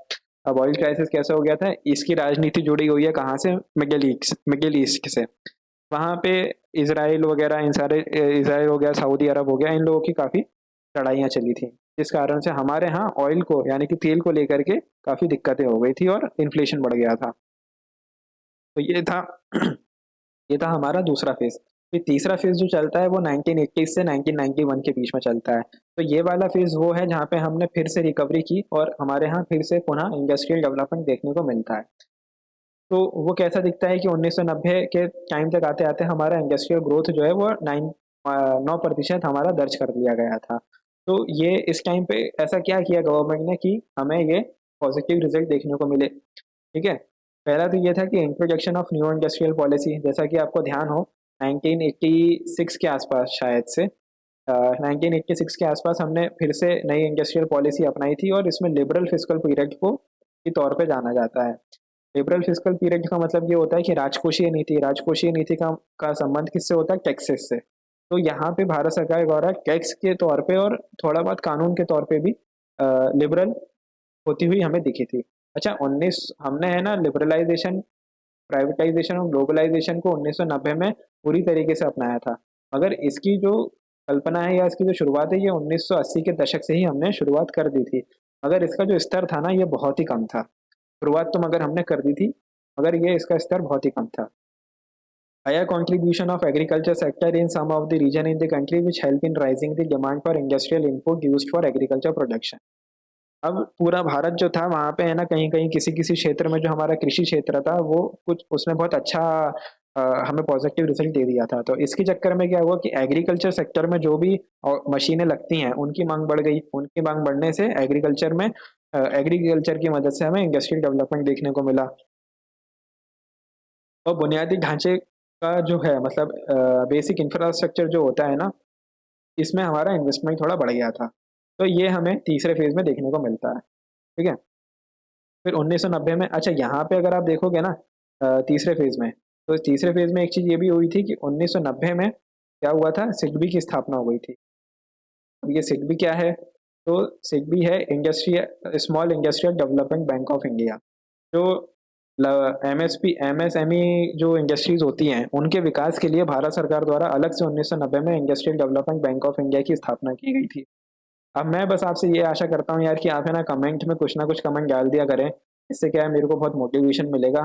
अब ऑयल क्राइसिस कैसे हो गया था, इसकी राजनीति जुड़ी हुई है कहाँ से, मिडिल ईस्ट से। वहाँ पे इसराइल वगैरह, इन सारे इसराइल हो गया, सऊदी अरब हो गया, इन लोगों की काफ़ी लड़ाइयाँ चली थी, जिस कारण से हमारे यहाँ ऑयल को यानी कि तेल को लेकर के काफ़ी दिक्कतें हो गई थी और इन्फ्लेशन बढ़ गया था। तो ये था ये था हमारा दूसरा फेज़। फिर तीसरा फेज़ जो चलता है वो 1980 से 1991 के बीच में चलता है। तो ये वाला फेज़ वो है जहाँ पे हमने फिर से रिकवरी की और हमारे यहाँ फिर से पुनः इंडस्ट्रियल डेवलपमेंट देखने को मिलता है। तो वो कैसा दिखता है कि 1990 के टाइम तक आते-आते हमारा इंडस्ट्रियल ग्रोथ जो है वो 9% हमारा दर्ज कर लिया गया था। तो ये इस टाइम पे ऐसा क्या किया गवर्नमेंट ने कि हमें ये पॉजिटिव रिज़ल्ट देखने को मिले, ठीक है? पहला तो ये था कि introduction of new industrial policy, जैसा कि आपको ध्यान हो 1986 के आसपास शायद से 1986 के आसपास हमने फिर से नई इंडस्ट्रियल पॉलिसी अपनाई थी और इसमें लिबरल फिस्कल पीरियड को के तौर पे जाना जाता है। लिबरल फिस्कल पीरियड का मतलब ये होता है कि राजकोषीय नीति का संबंध किससे होता है? टैक्सेस से। तो यहाँ पे भारत सरकार द्वारा टैक्स के तौर पे और थोड़ा बहुत कानून के तौर पे भी लिबरल होती हुई हमें दिखी थी। अच्छा 19 हमने है ना लिबरलाइज़ेशन, प्राइवेटाइज़ेशन और ग्लोबलाइज़ेशन को 1990 में पूरी तरीके से अपनाया था। मगर इसकी जो कल्पना है या इसकी जो शुरुआत है ये 1980 के दशक से ही हमने शुरुआत कर दी थी। मगर इसका जो स्तर था ना ये बहुत ही कम था। शुरुआत तो मगर हमने कर दी थी, मगर ये इसका स्तर बहुत ही कम था। Higher contribution of agriculture sector in some of the region in the country which help in rising the demand for industrial input used for agriculture production। अब पूरा भारत जो था वहाँ पे है ना कहीं-कहीं किसी-किसी क्षेत्र में जो हमारा कृषि क्षेत्र था वो कुछ उसने बहुत अच्छा हमें पॉजिटिव रिजल्ट दे दिया था। तो इसके चक्कर में क्या हुआ कि एग्रीकल्चर सेक्टर में जो भी मशीनें लगती हैं उनकी माँग बढ़ गई। उनकी माँग बढ़ने से एग्रीकल्चर की मदद से हमें इंडस्ट्रियल डेवलपमेंट देखने को मिला। और बुनियादी ढाँचे का जो है मतलब बेसिक इंफ्रास्ट्रक्चर जो होता है ना, इसमें हमारा इन्वेस्टमेंट थोड़ा बढ़ गया था। तो ये हमें तीसरे फेज़ में देखने को मिलता है, ठीक है? फिर 1990 में अच्छा यहाँ पे अगर आप देखोगे ना तीसरे फेज़ में, तो इस तीसरे फेज़ में एक चीज़ ये भी हुई थी कि 1990 में क्या हुआ था, सिडबी की स्थापना हो गई थी। अब ये सिडबी क्या है? तो सिडबी है small industrial development bank of India. जो ल एमएसपी एमएसएमई जो इंडस्ट्रीज़ होती हैं, उनके विकास के लिए भारत सरकार द्वारा अलग से 1990 में industrial development bank of India की स्थापना की गई थी। अब मैं बस आपसे ये आशा करता हूँ यार कि आप है ना कमेंट में कुछ ना कुछ कमेंट डाल दिया करें। इससे क्या है मेरे को बहुत मोटिवेशन मिलेगा,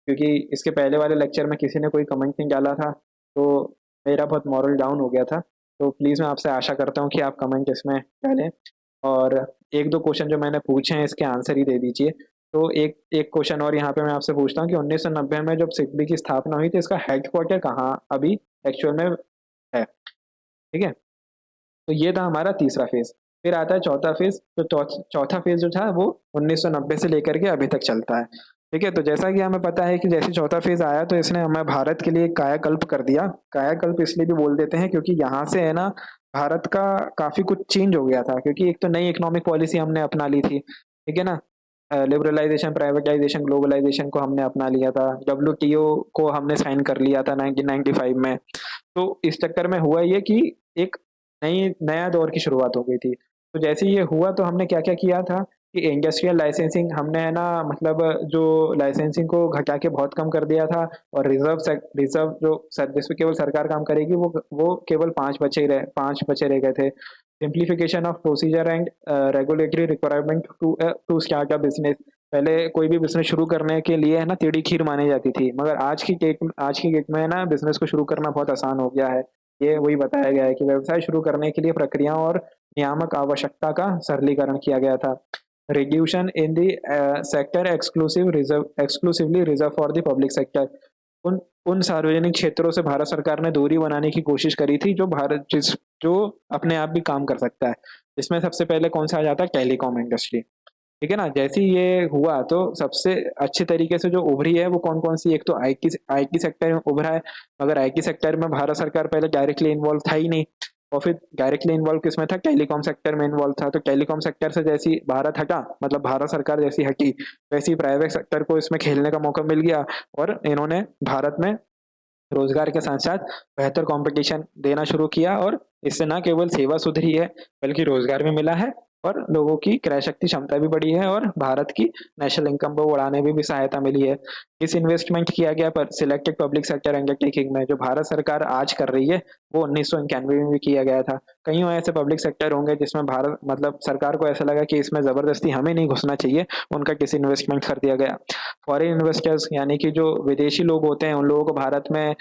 क्योंकि इसके पहले वाले लेक्चर में किसी ने कोई कमेंट नहीं डाला था, तो मेरा बहुत मोरल डाउन हो गया था। तो प्लीज़ मैं आपसे आशा करता हूँ कि आप कमेंट इसमें डालें और 1-2 क्वेश्चन जो मैंने पूछे हैं इसके आंसर ही दे दीजिए। तो एक एक क्वेश्चन और यहाँ पे मैं आपसे पूछता हूँ कि 1990 में जब सिडबी की स्थापना हुई थी इसका हेडक्वार्टर कहाँ अभी एक्चुअल में है? ठीक है? तो ये था हमारा तीसरा फ़ेज़। फिर आता है चौथा फ़ेज़, तो चौथा फ़ेज़ जो था वो 1990 से लेकर के अभी तक चलता है। ठीक है? तो जैसा कि हमें पता है कि जैसे चौथा फ़ेज़ आया तो इसने हमें भारत के लिए कायाकल्प कर दिया। कायाकल्प इसलिए भी बोल देते हैं क्योंकि यहाँ से है ना भारत का काफ़ी कुछ चेंज हो गया था, क्योंकि एक तो नई इकोनॉमिक पॉलिसी हमने अपना ली थी। ठीक है ना? लिबरलाइजेशन, प्राइवेटाइजेशन, ग्लोबलाइजेशन को हमने अपना लिया था, डब्ल्यूटीओ को हमने साइन कर लिया था 1995 में। तो इस चक्कर में हुआ ये कि एक नया दौर की शुरुआत हो गई थी। तो जैसे ये हुआ तो हमने क्या-क्या किया था कि इंडस्ट्रियल लाइसेंसिंग हमने है ना, मतलब जो लाइसेंसिंग को घटा के बहुत कम कर दिया था, और रिज़र्व जो जिसमें केवल सरकार काम करेगी, वो केवल 5 बचे रह गए थे। Simplification of procedure and regulatory requirement to start a business. पहले कोई भी बिज़नेस शुरू करने के लिए है ना टेढ़ी खीर मानी जाती थी, मगर आज की डेट में है ना बिज़नेस को शुरू करना बहुत आसान हो गया है। ये वही बताया गया है कि व्यवसाय शुरू करने के लिए प्रक्रियाओं और नियामक आवश्यकता का सरलीकरण किया गया था। Reduction in the sector exclusively reserve for the public sector. उन उन सार्वजनिक क्षेत्रों से भारत सरकार ने दूरी बनाने की कोशिश करी थी, जो अपने आप भी काम कर सकता है। इसमें सबसे पहले कौन सा आ जाता है? Telecom industry. ठीक है ना? जैसे ही ये हुआ तो सबसे अच्छे तरीके से जो उभरी है वो कौन-कौन सी, एक तो आईटी सेक्टर में उभरा है, मगर आईटी सेक्टर में भारत सरकार पहले डायरेक्टली इन्वॉल्व था ही नहीं, और फिर डायरेक्टली इन्वॉल्व किसमें था? टेलीकॉम सेक्टर में इन्वॉल्व था। तो टेलीकॉम सेक्टर से जैसे ही भारत हटा, मतलब भारत सरकार जैसी हटी, वैसे ही प्राइवेट सेक्टर को इसमें खेलने का मौका मिल गया, और इन्होंने भारत में रोजगार के साथ-साथ बेहतर कंपटीशन देना शुरू किया, और इससे ना केवल सेवा सुधरी है, बल्कि रोजगार भी मिला है, और लोगों की क्रय शक्ति क्षमता भी बढ़ी है, और भारत की नेशनल इनकम को बढ़ाने में भी सहायता मिली है। इस इन्वेस्टमेंट किया गया पर सिलेक्टेड पब्लिक सेक्टर अंडरटेकिंग में, जो भारत सरकार आज कर रही है, वो 1991 में भी किया गया था। कईयों ऐसे पब्लिक सेक्टर होंगे जिसमें भारत, मतलब सरकार को ऐसा लगा कि इसमें ज़बरदस्ती हमें नहीं घुसना चाहिए, उनका डिसइन्वेस्टमेंट कर दिया गया। फॉरेन इन्वेस्टर्स यानी कि जो विदेशी लोग होते हैं, उन लोगों को भारत में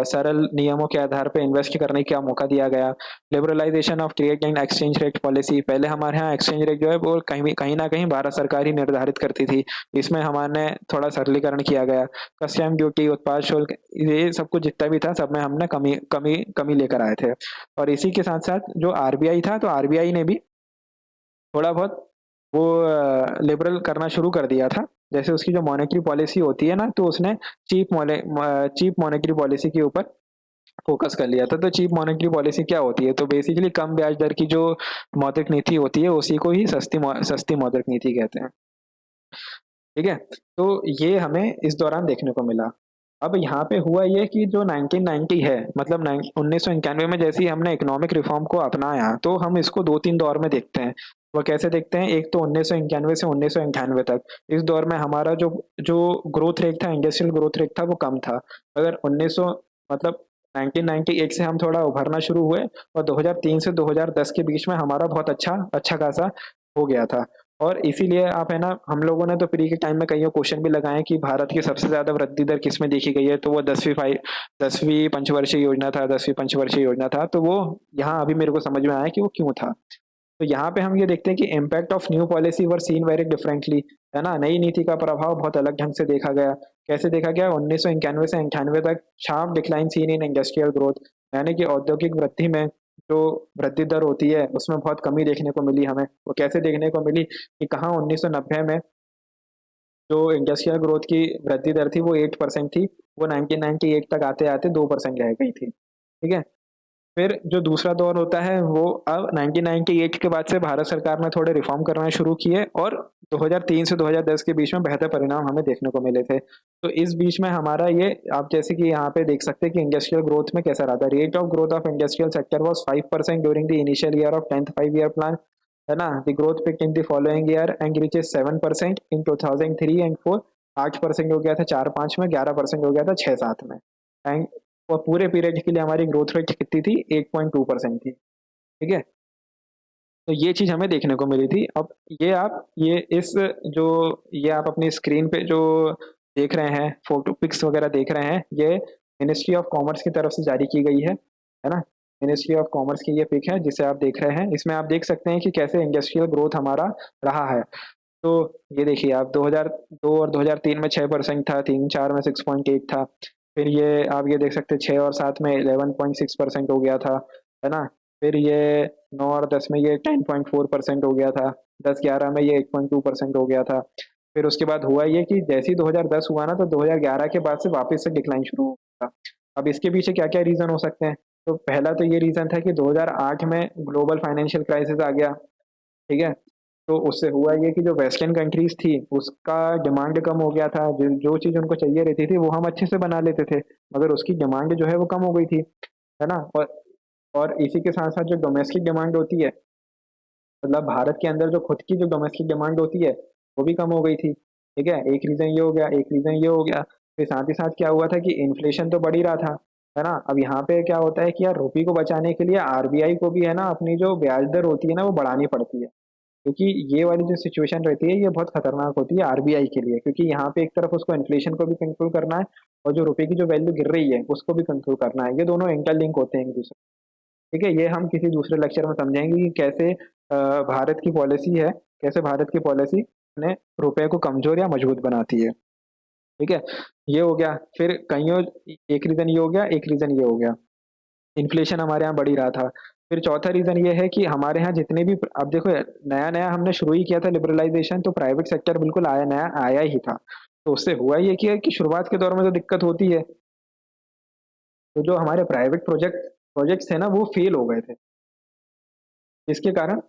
सरल नियमों के आधार पे इन्वेस्ट करने का मौका दिया गया। Liberalisation of trade and exchange rate policy. पहले हमारे यहाँ एक्सचेंज रेट जो है वो कहीं कहीं ना कहीं भारत सरकार ही निर्धारित करती थी। इसमें हमारे थोड़ा सरलीकरण किया गया। कस्टम ड्यूटी, उत्पाद शुल्क, ये सब कुछ जितना भी था सब में हमने कमी कमी कमी लेकर आए थे। और इसी के साथ साथ जो आरबीआई था, तो आरबीआई ने भी थोड़ा बहुत वो लिबरल करना शुरू कर दिया था। जैसे उसकी जो मॉनेटरी पॉलिसी होती है ना, तो उसने चीप मॉनेटरी पॉलिसी के ऊपर फोकस कर लिया था। तो चीप मॉनेटरी पॉलिसी क्या होती है? तो बेसिकली कम ब्याज दर की जो मौद्रिक नीति होती है, उसी को ही सस्ती मौद्रिक नीति कहते हैं। ठीक है? तो ये हमें इस दौरान देखने को मिला। अब यहाँ पे हुआ ये कि जो 1990 है, मतलब 1991 में जैसे ही हमने इकोनॉमिक रिफॉर्म को अपनाया, तो हम इसको 2-3 दौर में देखते हैं। वो कैसे देखते हैं? एक तो 1991 से 1998 तक। इस दौर में हमारा जो जो ग्रोथ रेट था, इंडस्ट्रियल ग्रोथ रेट था, वो कम था। अगर 1900, मतलब 1998 से हम थोड़ा उभरना शुरू हुए, और 2003 से 2010 के बीच में हमारा बहुत अच्छा अच्छा खासा हो गया था। और इसीलिए आप है ना, हम लोगों ने तो प्री के टाइम में कईयों क्वेश्चन भी लगाए कि भारत की सबसे ज़्यादा वृद्धि दर किसमें देखी गई है? तो वो 10वीं पंचवर्षीय योजना था, 10वीं पंचवर्षीय योजना था। तो वो यहाँ अभी मेरे को समझ में आया कि वो क्यों था। तो यहाँ पे हम ये देखते हैं कि impact of new policy were seen very differently, है ना? नई नीति का प्रभाव बहुत अलग ढंग से देखा गया। कैसे देखा गया? 1991 से 98 तक sharp decline seen in industrial growth, यानी कि औद्योगिक वृद्धि में जो वृद्धि दर होती है, उसमें बहुत कमी देखने को मिली हमें। वो कैसे देखने को मिली कि कहाँ 1990 में जो इंडस्ट्रियल ग्रोथ की वृद्धि दर थी वो 8% थी, वो 1998 तक आते-आते 2% रह गई थी। ठीक है? फिर जो दूसरा दौर होता है वो अब 1998 के बाद से भारत सरकार ने थोड़े रिफॉर्म करने शुरू किए, और 2003 से 2010 के बीच में बेहतर परिणाम हमें देखने को मिले थे। तो इस बीच में हमारा ये, आप जैसे कि यहाँ पे देख सकते हैं कि इंडस्ट्रियल ग्रोथ में कैसा रहा था। Rate of growth of industrial sector was 5% during the initial year of 10th 5 year plan, है ना? The growth picked in the following year and reaches 7% in 2003 and 4, 8% हो गया था 4-5 में, 11% हो गया था 6-7 में। एंड और पूरे पीरियड के लिए हमारी ग्रोथ रेट कितनी थी? 8.2% थी। ठीक है? तो ये चीज़ हमें देखने को मिली थी। अब जो ये आप अपनी स्क्रीन पे जो देख रहे हैं, फ़ोटो पिक्स वगैरह देख रहे हैं, ये मिनिस्ट्री ऑफ कॉमर्स की तरफ से जारी की गई है ना? मिनिस्ट्री ऑफ कॉमर्स की ये पिक है जिसे आप देख रहे हैं। इसमें आप देख सकते हैं कि कैसे इंडस्ट्रियल ग्रोथ हमारा रहा है। तो ये देखिए आप, 2002 और 2003 में 6% था, 3-4 में 6.8 था। फिर ये आप ये देख सकते हैं 6 और 7 में 11.6% हो गया था, है ना? फिर ये 9 और 10 में ये 10.4% हो गया था। 10-11 में ये 8.2% हो गया था। फिर उसके बाद हुआ ये कि जैसे ही 2010 हुआ ना, तो 2011 के बाद से वापस से डिक्लाइन शुरू हुआ। अब इसके पीछे क्या-क्या रीज़न हो सकते हैं? तो पहला तो ये रीज़न था कि 2008 में ग्लोबल फाइनेंशियल क्राइसिस आ गया, ठीक है? तो उससे हुआ ये कि जो वेस्टर्न कंट्रीज थी उसका डिमांड कम हो गया था, जो चीज़ उनको चाहिए रहती थी वो हम अच्छे से बना लेते थे, मगर उसकी डिमांड जो है वो कम हो गई थी, है ना। और इसी के साथ साथ जो डोमेस्टिक डिमांड होती है, मतलब भारत के अंदर जो खुद की जो डोमेस्टिक डिमांड होती है वो भी कम हो गई थी। ठीक है, एक रीजन ये हो गया, एक रीजन ये हो गया। फिर साथ ही साथ क्या हुआ था कि इन्फ्लेशन तो बढ़ ही रहा था, है ना। अब यहाँ पे क्या होता है कि यार रुपये को बचाने के लिए आरबीआई को भी है ना अपनी जो ब्याज दर होती है ना वो बढ़ानी पड़ती है, क्योंकि ये वाली जो सिचुएशन रहती है ये बहुत खतरनाक होती है आरबीआई के लिए, क्योंकि यहाँ पे एक तरफ उसको इन्फ्लेशन को भी कंट्रोल करना है और जो रुपए की जो वैल्यू गिर रही है उसको भी कंट्रोल करना है, ये दोनों इंटरलिंक होते हैं एक दूसरे। ठीक है, ये हम किसी दूसरे लेक्चर में समझेंगे कि कैसे भारत की पॉलिसी है, कैसे भारत की पॉलिसी ने रुपए को कमजोर या मजबूत बनाती है। ठीक है, ये हो गया। फिर कहीं और एक रीजन ये हो गया, एक रीजन ये हो गया, इन्फ्लेशन हमारे यहाँ बढ़ ही रहा था। फिर चौथा रीजन ये है कि हमारे यहाँ जितने भी, अब देखो नया नया हमने शुरू ही किया था लिबरलाइजेशन, तो प्राइवेट सेक्टर बिल्कुल आया नया आया ही था। तो उससे हुआ ये कि शुरुआत के दौर में तो दिक्कत होती है, तो जो हमारे प्राइवेट प्रोजेक्ट्स थे ना वो फेल हो गए थे, जिसके कारण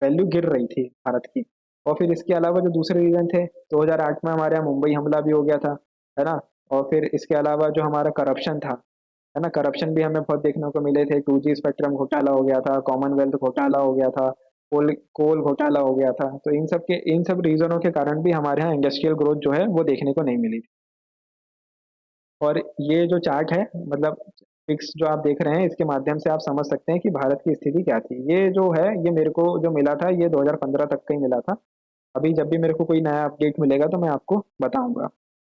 वैल्यू गिर रही थी भारत की। और फिर इसके अलावा जो दूसरे रीजन थे, 2008 में हमारे यहाँ मुंबई हमला भी हो गया था, है ना। और फिर इसके अलावा जो हमारा करप्शन था, है ना, करप्शन भी हमें बहुत देखने को मिले थे। 2G स्पेक्ट्रम घोटाला हो गया था, कॉमनवेल्थ घोटाला हो गया था, कोल कोल घोटाला हो गया था। तो इन सब रीजनों के कारण भी हमारे यहाँ इंडस्ट्रियल ग्रोथ जो है वो देखने को नहीं मिली थी। और ये जो चार्ट है, मतलब फिक्स जो आप देख रहे हैं, इसके माध्यम से आप समझ सकते हैं कि भारत की स्थिति क्या थी। ये जो है ये मेरे को जो मिला था ये 2015 तक का ही मिला था। अभी जब भी मेरे को कोई नया अपडेट मिलेगा तो मैं आपको बताऊंगा।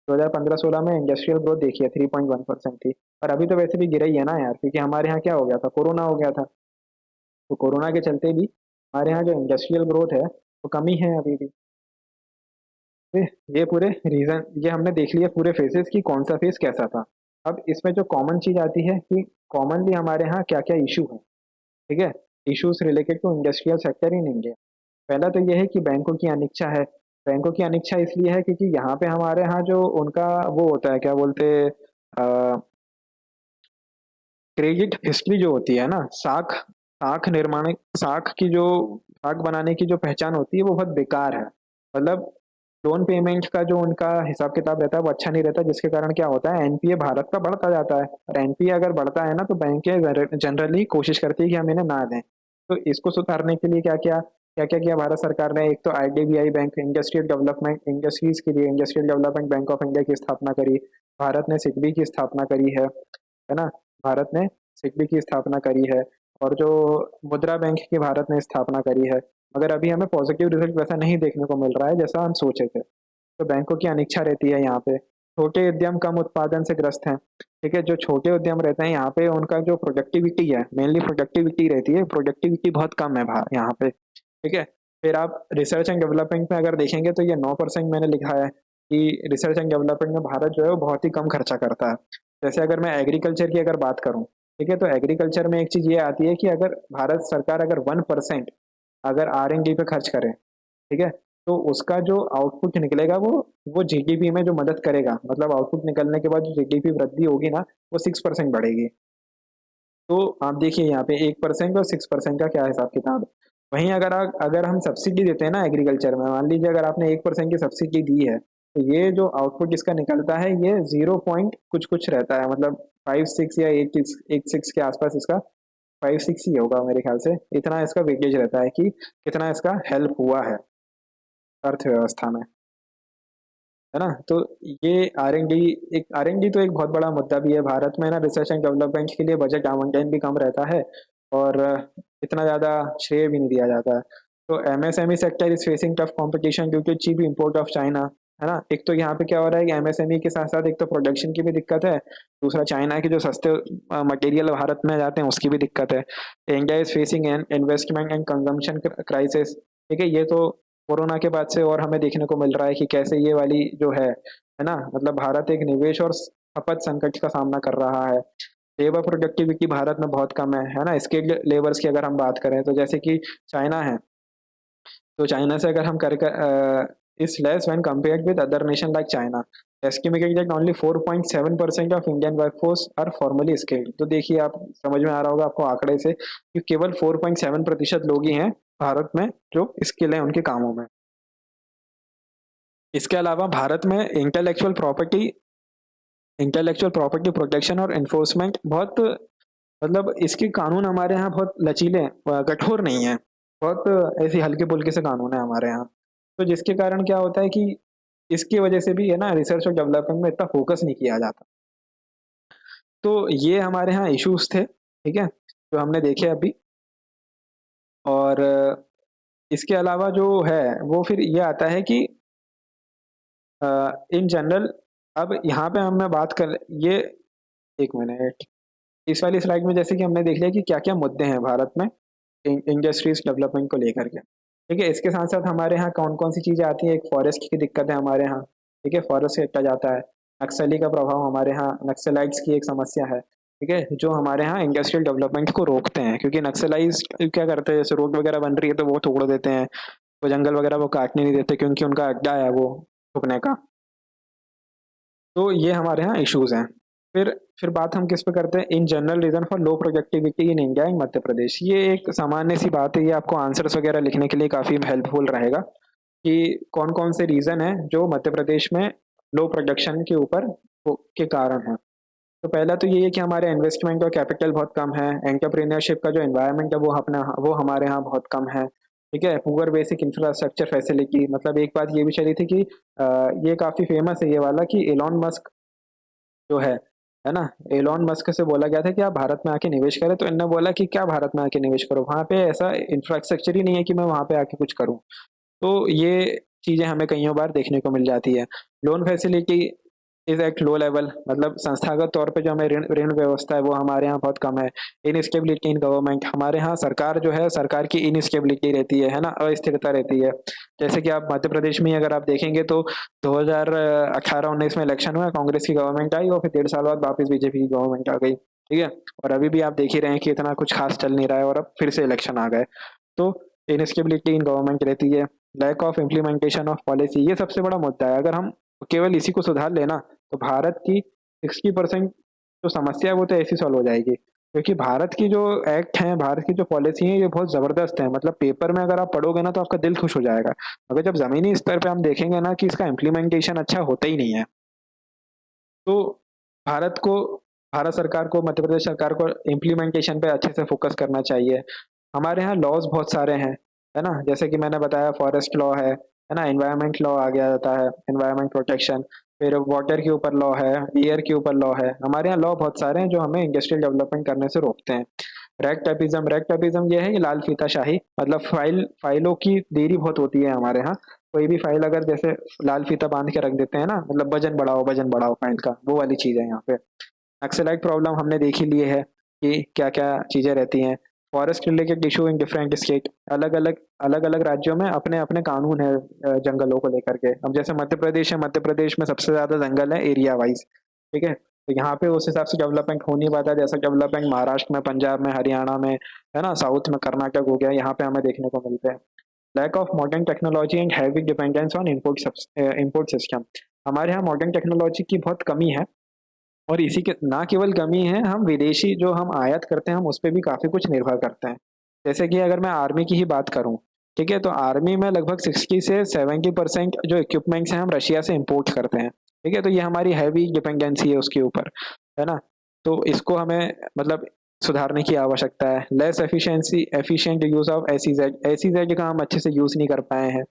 2015-16 में इंडस्ट्रियल ग्रोथ देखिए 3.1% थी। और अभी तो वैसे भी गिरा ही है ना यार, क्योंकि हमारे यहाँ क्या हो गया था, कोरोना हो गया था। तो कोरोना के चलते भी हमारे यहाँ जो इंडस्ट्रियल ग्रोथ है वो कमी है अभी भी। ये ये पूरे रीजन ये हमने देख लिया पूरे फेजेस की कौन सा फेज कैसा था। अब इसमें जो कॉमन चीज आती है कि कॉमनली हमारे यहाँ क्या क्या इशू है। ठीक है, issues related to industrial sector in India. पहला तो ये है कि बैंकों की अनिच्छा है। बैंकों की अनिच्छा इसलिए है क्योंकि यहाँ पे हमारे यहाँ जो उनका वो होता है क्या बोलते हैं, क्रेडिट हिस्ट्री जो होती है ना, साख साख निर्माण साख की जो साख बनाने की जो पहचान होती है वो बहुत बेकार है। मतलब लोन पेमेंट का जो उनका हिसाब किताब रहता है वो अच्छा नहीं रहता, जिसके कारण क्या होता है एनपीए भारत का बढ़ता जाता है। और एनपीए अगर बढ़ता है ना तो बैंकें जनरली कोशिश करती है कि हम इन्हें ना दें। तो इसको सुधारने के लिए क्या क्या किया भारत सरकार ने, एक तो IDBI bank industrial development industries के लिए industrial development bank of India की स्थापना करी। भारत ने सिडबी की स्थापना करी है ना। भारत ने सिडबी की स्थापना करी है। और जो मुद्रा बैंक की भारत ने स्थापना करी है। मगर अभी हमें पॉजिटिव रिजल्ट वैसा नहीं देखने को मिल रहा है जैसा हम सोचे थे। तो बैंकों की अनिच्छा रहती है यहाँ पे। छोटे उद्यम कम उत्पादन से ग्रस्त हैं। ठीक है, जो छोटे उद्यम रहते हैं यहाँ पे उनका जो प्रोडक्टिविटी है, मेनली प्रोडक्टिविटी रहती है, प्रोडक्टिविटी बहुत कम है बाहर यहाँ पे। ठीक है, फिर आप रिसर्च एंड डेवलपमेंट में अगर देखेंगे तो ये 9% मैंने लिखा है कि रिसर्च एंड डेवलपमेंट में भारत जो है वो बहुत ही कम खर्चा करता है। जैसे अगर मैं एग्रीकल्चर की अगर बात करूँ, ठीक है, तो एग्रीकल्चर में एक चीज ये आती है कि अगर भारत सरकार अगर 1% अगर R&D पे खर्च करे, ठीक है, तो उसका जो आउटपुट निकलेगा वो जीडीपी में जो मदद करेगा, मतलब आउटपुट निकलने के बाद जो जीडीपी वृद्धि होगी ना वो 6% बढ़ेगी। तो आप देखिए यहाँ पे 1% और 6% का क्या हिसाब किताब है। वहीं अगर हम सब्सिडी देते हैं ना एग्रीकल्चर में, मान लीजिए अगर आपने 1% की सब्सिडी दी है, तो ये जो आउटपुट इसका निकलता है ये 0 पॉइंट कुछ कुछ रहता है, मतलब 5-6 या 8-6 के आसपास इसका 5-6 ही होगा मेरे ख्याल से। इतना इसका वेटेज रहता है कि कितना इसका हेल्प हुआ है अर्थव्यवस्था में, है ना। तो ये आर एन डी एक आर एन डी तो एक बहुत बड़ा मुद्दा भी है भारत में ना। रिसर्च एंड डेवलपमेंट के लिए बजट आवंटन भी कम रहता है और इतना ज़्यादा श्रेय भी नहीं दिया जाता है। तो MSME sector is facing tough competition due to cheap import of China, है ना। एक तो यहाँ पे क्या हो रहा है कि एमएसएमई के साथ साथ एक तो प्रोडक्शन की भी दिक्कत है, दूसरा चाइना के जो सस्ते मटेरियल भारत में जाते हैं उसकी भी दिक्कत है। India is facing an investment and consumption crisis. ठीक है, ये तो कोरोना के बाद से और हमें देखने को मिल रहा है कि कैसे ये वाली जो है ना, मतलब भारत एक निवेश और खपत संकट का सामना कर रहा है। लेबर प्रोडक्टिविटी भारत में बहुत कम है ना। स्किल्ड लेबर्स की अगर हम बात करें तो जैसे कि चाइना है, तो चाइना से अगर हम is less when compared with other nation like China. Estimated that only 4.7% of Indian workforce are formally skilled. तो देखिए आप समझ में आ रहा होगा आपको आंकड़े से कि केवल 4.7% लोग ही हैं भारत में जो स्किल है उनके कामों में। इसके अलावा भारत में इंटेलेक्चुअल प्रॉपर्टी प्रोटेक्शन और एनफोर्समेंट बहुत, मतलब इसके कानून हमारे यहाँ बहुत लचीले हैं, कठोर नहीं है, बहुत ऐसी हल्के फुल्के से कानून है हमारे यहाँ। तो जिसके कारण क्या होता है कि इसकी वजह से भी है ना, रिसर्च और डेवलपमेंट में इतना फोकस नहीं किया जाता। तो ये हमारे यहाँ इश्यूज थे, ठीक है, जो हमने देखे अभी। और इसके अलावा जो है वो फिर ये आता है कि इन जनरल, अब यहाँ पे हम मैं बात कर ये, एक मिनट, इस वाली स्लाइड में जैसे कि हमने देख लिया कि क्या क्या मुद्दे हैं भारत में इंडस्ट्रीज डेवलपमेंट को लेकर के, ठीक है। इसके साथ साथ हमारे यहाँ कौन कौन सी चीज़ें आती हैं, एक फॉरेस्ट की दिक्कत है हमारे यहाँ, ठीक है, फॉरेस्ट कटा जाता है। नक्सली का प्रभाव हमारे यहाँ, नक्सलाइट्स की एक समस्या है, ठीक है, जो हमारे यहाँ इंडस्ट्रियल डेवलपमेंट को रोकते हैं, क्योंकि नक्सलाइज क्या करते हैं, जैसे रोड वगैरह बन रही है तो वो तोड़ देते हैं, वो जंगल वगैरह वो काटने नहीं देते क्योंकि उनका अड्डा है वो छुपने का। तो ये हमारे यहाँ इश्यूज हैं। फिर बात हम किस पे करते हैं, in general reason for low productivity in India in Madhya Pradesh. ये एक सामान्य सी बात है, ये आपको आंसर्स वगैरह लिखने के लिए काफ़ी हेल्पफुल रहेगा कि कौन कौन से रीजन है जो मध्य प्रदेश में लो प्रोडक्शन के ऊपर के कारण है। तो पहला तो ये है कि हमारे इन्वेस्टमेंट और कैपिटल बहुत कम है, एंटरप्रेन्योरशिप का जो एनवायरनमेंट है वो अपना वो हमारे यहाँ बहुत कम है, ठीक है, पुअर बेसिक इंफ्रास्ट्रक्चर फैसिलिटी। मतलब एक बात ये भी चली थी कि ये काफ़ी फेमस है ये वाला कि एलॉन मस्क जो है ना, एलॉन मस्क से बोला गया था कि आप भारत में आके निवेश करें, तो इन्होंने बोला कि क्या भारत में आके निवेश करो, वहाँ पे ऐसा इंफ्रास्ट्रक्चर ही नहीं है कि मैं वहाँ पे आके कुछ करूँ। तो ये चीज़ें हमें कईयों बार देखने को मिल जाती है। Loan facility is at low level, मतलब संस्थागत तौर पे जो हमें ऋण ऋण व्यवस्था है वो हमारे यहाँ बहुत कम है। इनस्टेबिलिटी इन गवर्नमेंट, हमारे यहाँ सरकार जो है, सरकार की इनस्टेबिलिटी रहती है ना, अस्थिरता रहती है। जैसे कि आप मध्य प्रदेश में ही अगर आप देखेंगे तो 2018-19 में इलेक्शन हुआ, कांग्रेस की गवर्नमेंट आई और फिर 1.5 साल बाद वापस बीजेपी की गवर्नमेंट आ गई, ठीक है। और अभी भी आप देख ही रहे हैं कि इतना कुछ खास चल नहीं रहा है और अब फिर से इलेक्शन आ गए। तो इनस्टेबिलिटी इन गवर्नमेंट रहती है, lack of implementation of policy, ये सबसे बड़ा मुद्दा है। अगर हम केवल इसी को सुधार लेना तो भारत की 60% जो समस्या है वो तो ऐसी सॉल्व हो जाएगी, क्योंकि भारत की जो एक्ट हैं, भारत की जो पॉलिसी है, ये बहुत ज़बरदस्त है। मतलब पेपर में अगर आप पढ़ोगे ना तो आपका दिल खुश हो जाएगा, मगर जब ज़मीनी स्तर पे हम देखेंगे ना कि इसका इम्प्लीमेंटेशन अच्छा होता ही नहीं है। तो भारत को भारत सरकार को, मध्य प्रदेश सरकार को इम्प्लीमेंटेशन पे अच्छे से फोकस करना चाहिए। हमारे यहाँ लॉज बहुत सारे हैं, है ना, जैसे कि मैंने बताया फॉरेस्ट लॉ है ना, एनवायरनमेंट लॉ आ गया जाता है, एनवायरनमेंट प्रोटेक्शन, फिर वाटर के ऊपर लॉ है, एयर के ऊपर लॉ है। हमारे यहाँ लॉ बहुत सारे हैं जो हमें इंडस्ट्रियल डेवलपमेंट करने से रोकते हैं। रैक टैपिज्म ये है कि लाल फीताशाही, मतलब फाइलों की देरी बहुत होती है हमारे यहाँ। कोई भी फाइल अगर जैसे लाल फीता बांध के रख देते हैं ना, मतलब वजन बढ़ाओ फाइल का, वो वाली चीज़ है यहाँ पे। नक्सलाइट प्रॉब्लम हमने देख ही ली है कि क्या क्या चीज़ें रहती हैं। Forest related issue in different state, अलग अलग राज्यों में अपने अपने कानून है जंगलों को लेकर के। अब जैसे मध्य प्रदेश है, मध्य प्रदेश में सबसे ज़्यादा जंगल है एरिया वाइज, ठीक है, तो यहाँ पे उस हिसाब से डेवलपमेंट हो नहीं पाता, जैसा डेवलपमेंट महाराष्ट्र में, पंजाब में, हरियाणा में, है ना, साउथ में, कर्नाटक हो गया, यहाँ पे हमें देखने को मिलते हैं। Lack of modern technology and heavy dependence on import system, हमारे यहाँ मॉडर्न टेक्नोलॉजी की बहुत कमी है। और इसी के ना केवल कमी है, हम विदेशी जो हम आयात करते हैं हम उस पर भी काफ़ी कुछ निर्भर करते हैं। जैसे कि अगर मैं आर्मी की ही बात करूं, ठीक है, तो आर्मी में लगभग 60 से 70% जो इक्विपमेंट्स हैं हम रशिया से इंपोर्ट करते हैं, ठीक है, तो ये हमारी हैवी डिपेंडेंसी है उसके ऊपर, है ना। तो इसको हमें मतलब सुधारने की आवश्यकता है। Less efficient use of S का हम अच्छे से यूज नहीं कर पाए हैं,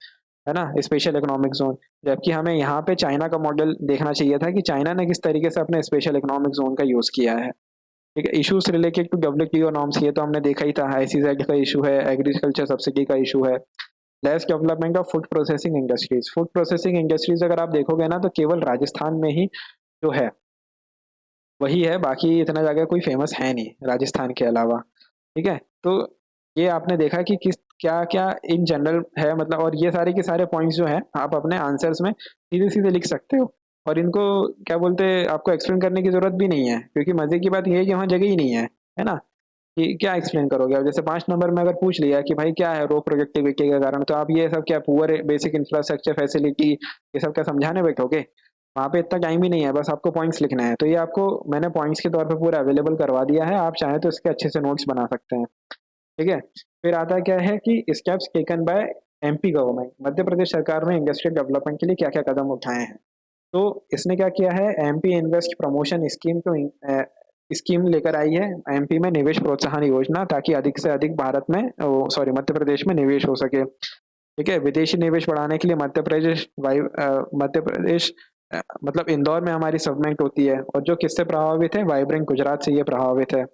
है ना, स्पेशल इकोनॉमिक जोन। जबकि हमें यहाँ पे चाइना का मॉडल देखना चाहिए था कि चाइना ने किस तरीके से अपने स्पेशल इकोनॉमिक जोन का यूज़ किया है, ठीक है। Issues related to WTO norms, ये तो हमने देखा ही था, आईसीजेड का इशू है, एग्रीकल्चर सब्सिडी का इशू है। Less development of food processing industries अगर आप देखोगे ना तो केवल राजस्थान में ही जो है वही है, बाकी इतना जगह कोई फेमस है नहीं राजस्थान के अलावा, ठीक है। तो ये आपने देखा कि किस क्या क्या इन जनरल है, मतलब, और ये सारे के सारे पॉइंट्स जो हैं आप अपने आंसर्स में सीधे सीधे लिख सकते हो, और इनको क्या बोलते हैं, आपको एक्सप्लेन करने की जरूरत भी नहीं है, क्योंकि मजे की बात ये है कि वहाँ जगह ही नहीं है ना, कि क्या एक्सप्लेन करोगे। अब जैसे 5 नंबर में अगर पूछ लिया कि भाई क्या है रो प्रोडक्टिविटी का कारण, तो आप ये सब क्या पुअर बेसिक इंफ्रास्ट्रक्चर फैसिलिटी ये सब क्या समझाने बैठोगे, वहाँ पे इतना टाइम ही नहीं है, बस आपको पॉइंट्स लिखना है। तो ये आपको मैंने पॉइंट्स के तौर पे पूरा अवेलेबल करवा दिया है, आप चाहें तो इसके अच्छे से नोट्स बना सकते हैं। ठीक है। फिर आता क्या है कि steps taken by MP government, Madhya Pradesh सरकार ने इंडस्ट्रियल डेवलपमेंट के लिए क्या क्या कदम उठाए हैं। तो इसने क्या किया है, एमपी इन्वेस्ट प्रमोशन स्कीम को स्कीम लेकर आई है, एमपी में निवेश प्रोत्साहन योजना, ताकि अधिक से अधिक भारत में, सॉरी, मध्य प्रदेश में निवेश हो सके। ठीक है। विदेशी निवेश बढ़ाने के लिए मध्य प्रदेश मतलब इंदौर में हमारी सबमिट होती है, और जो किससे प्रभावित है, वाइब्रेंट गुजरात से ये प्रभावित है।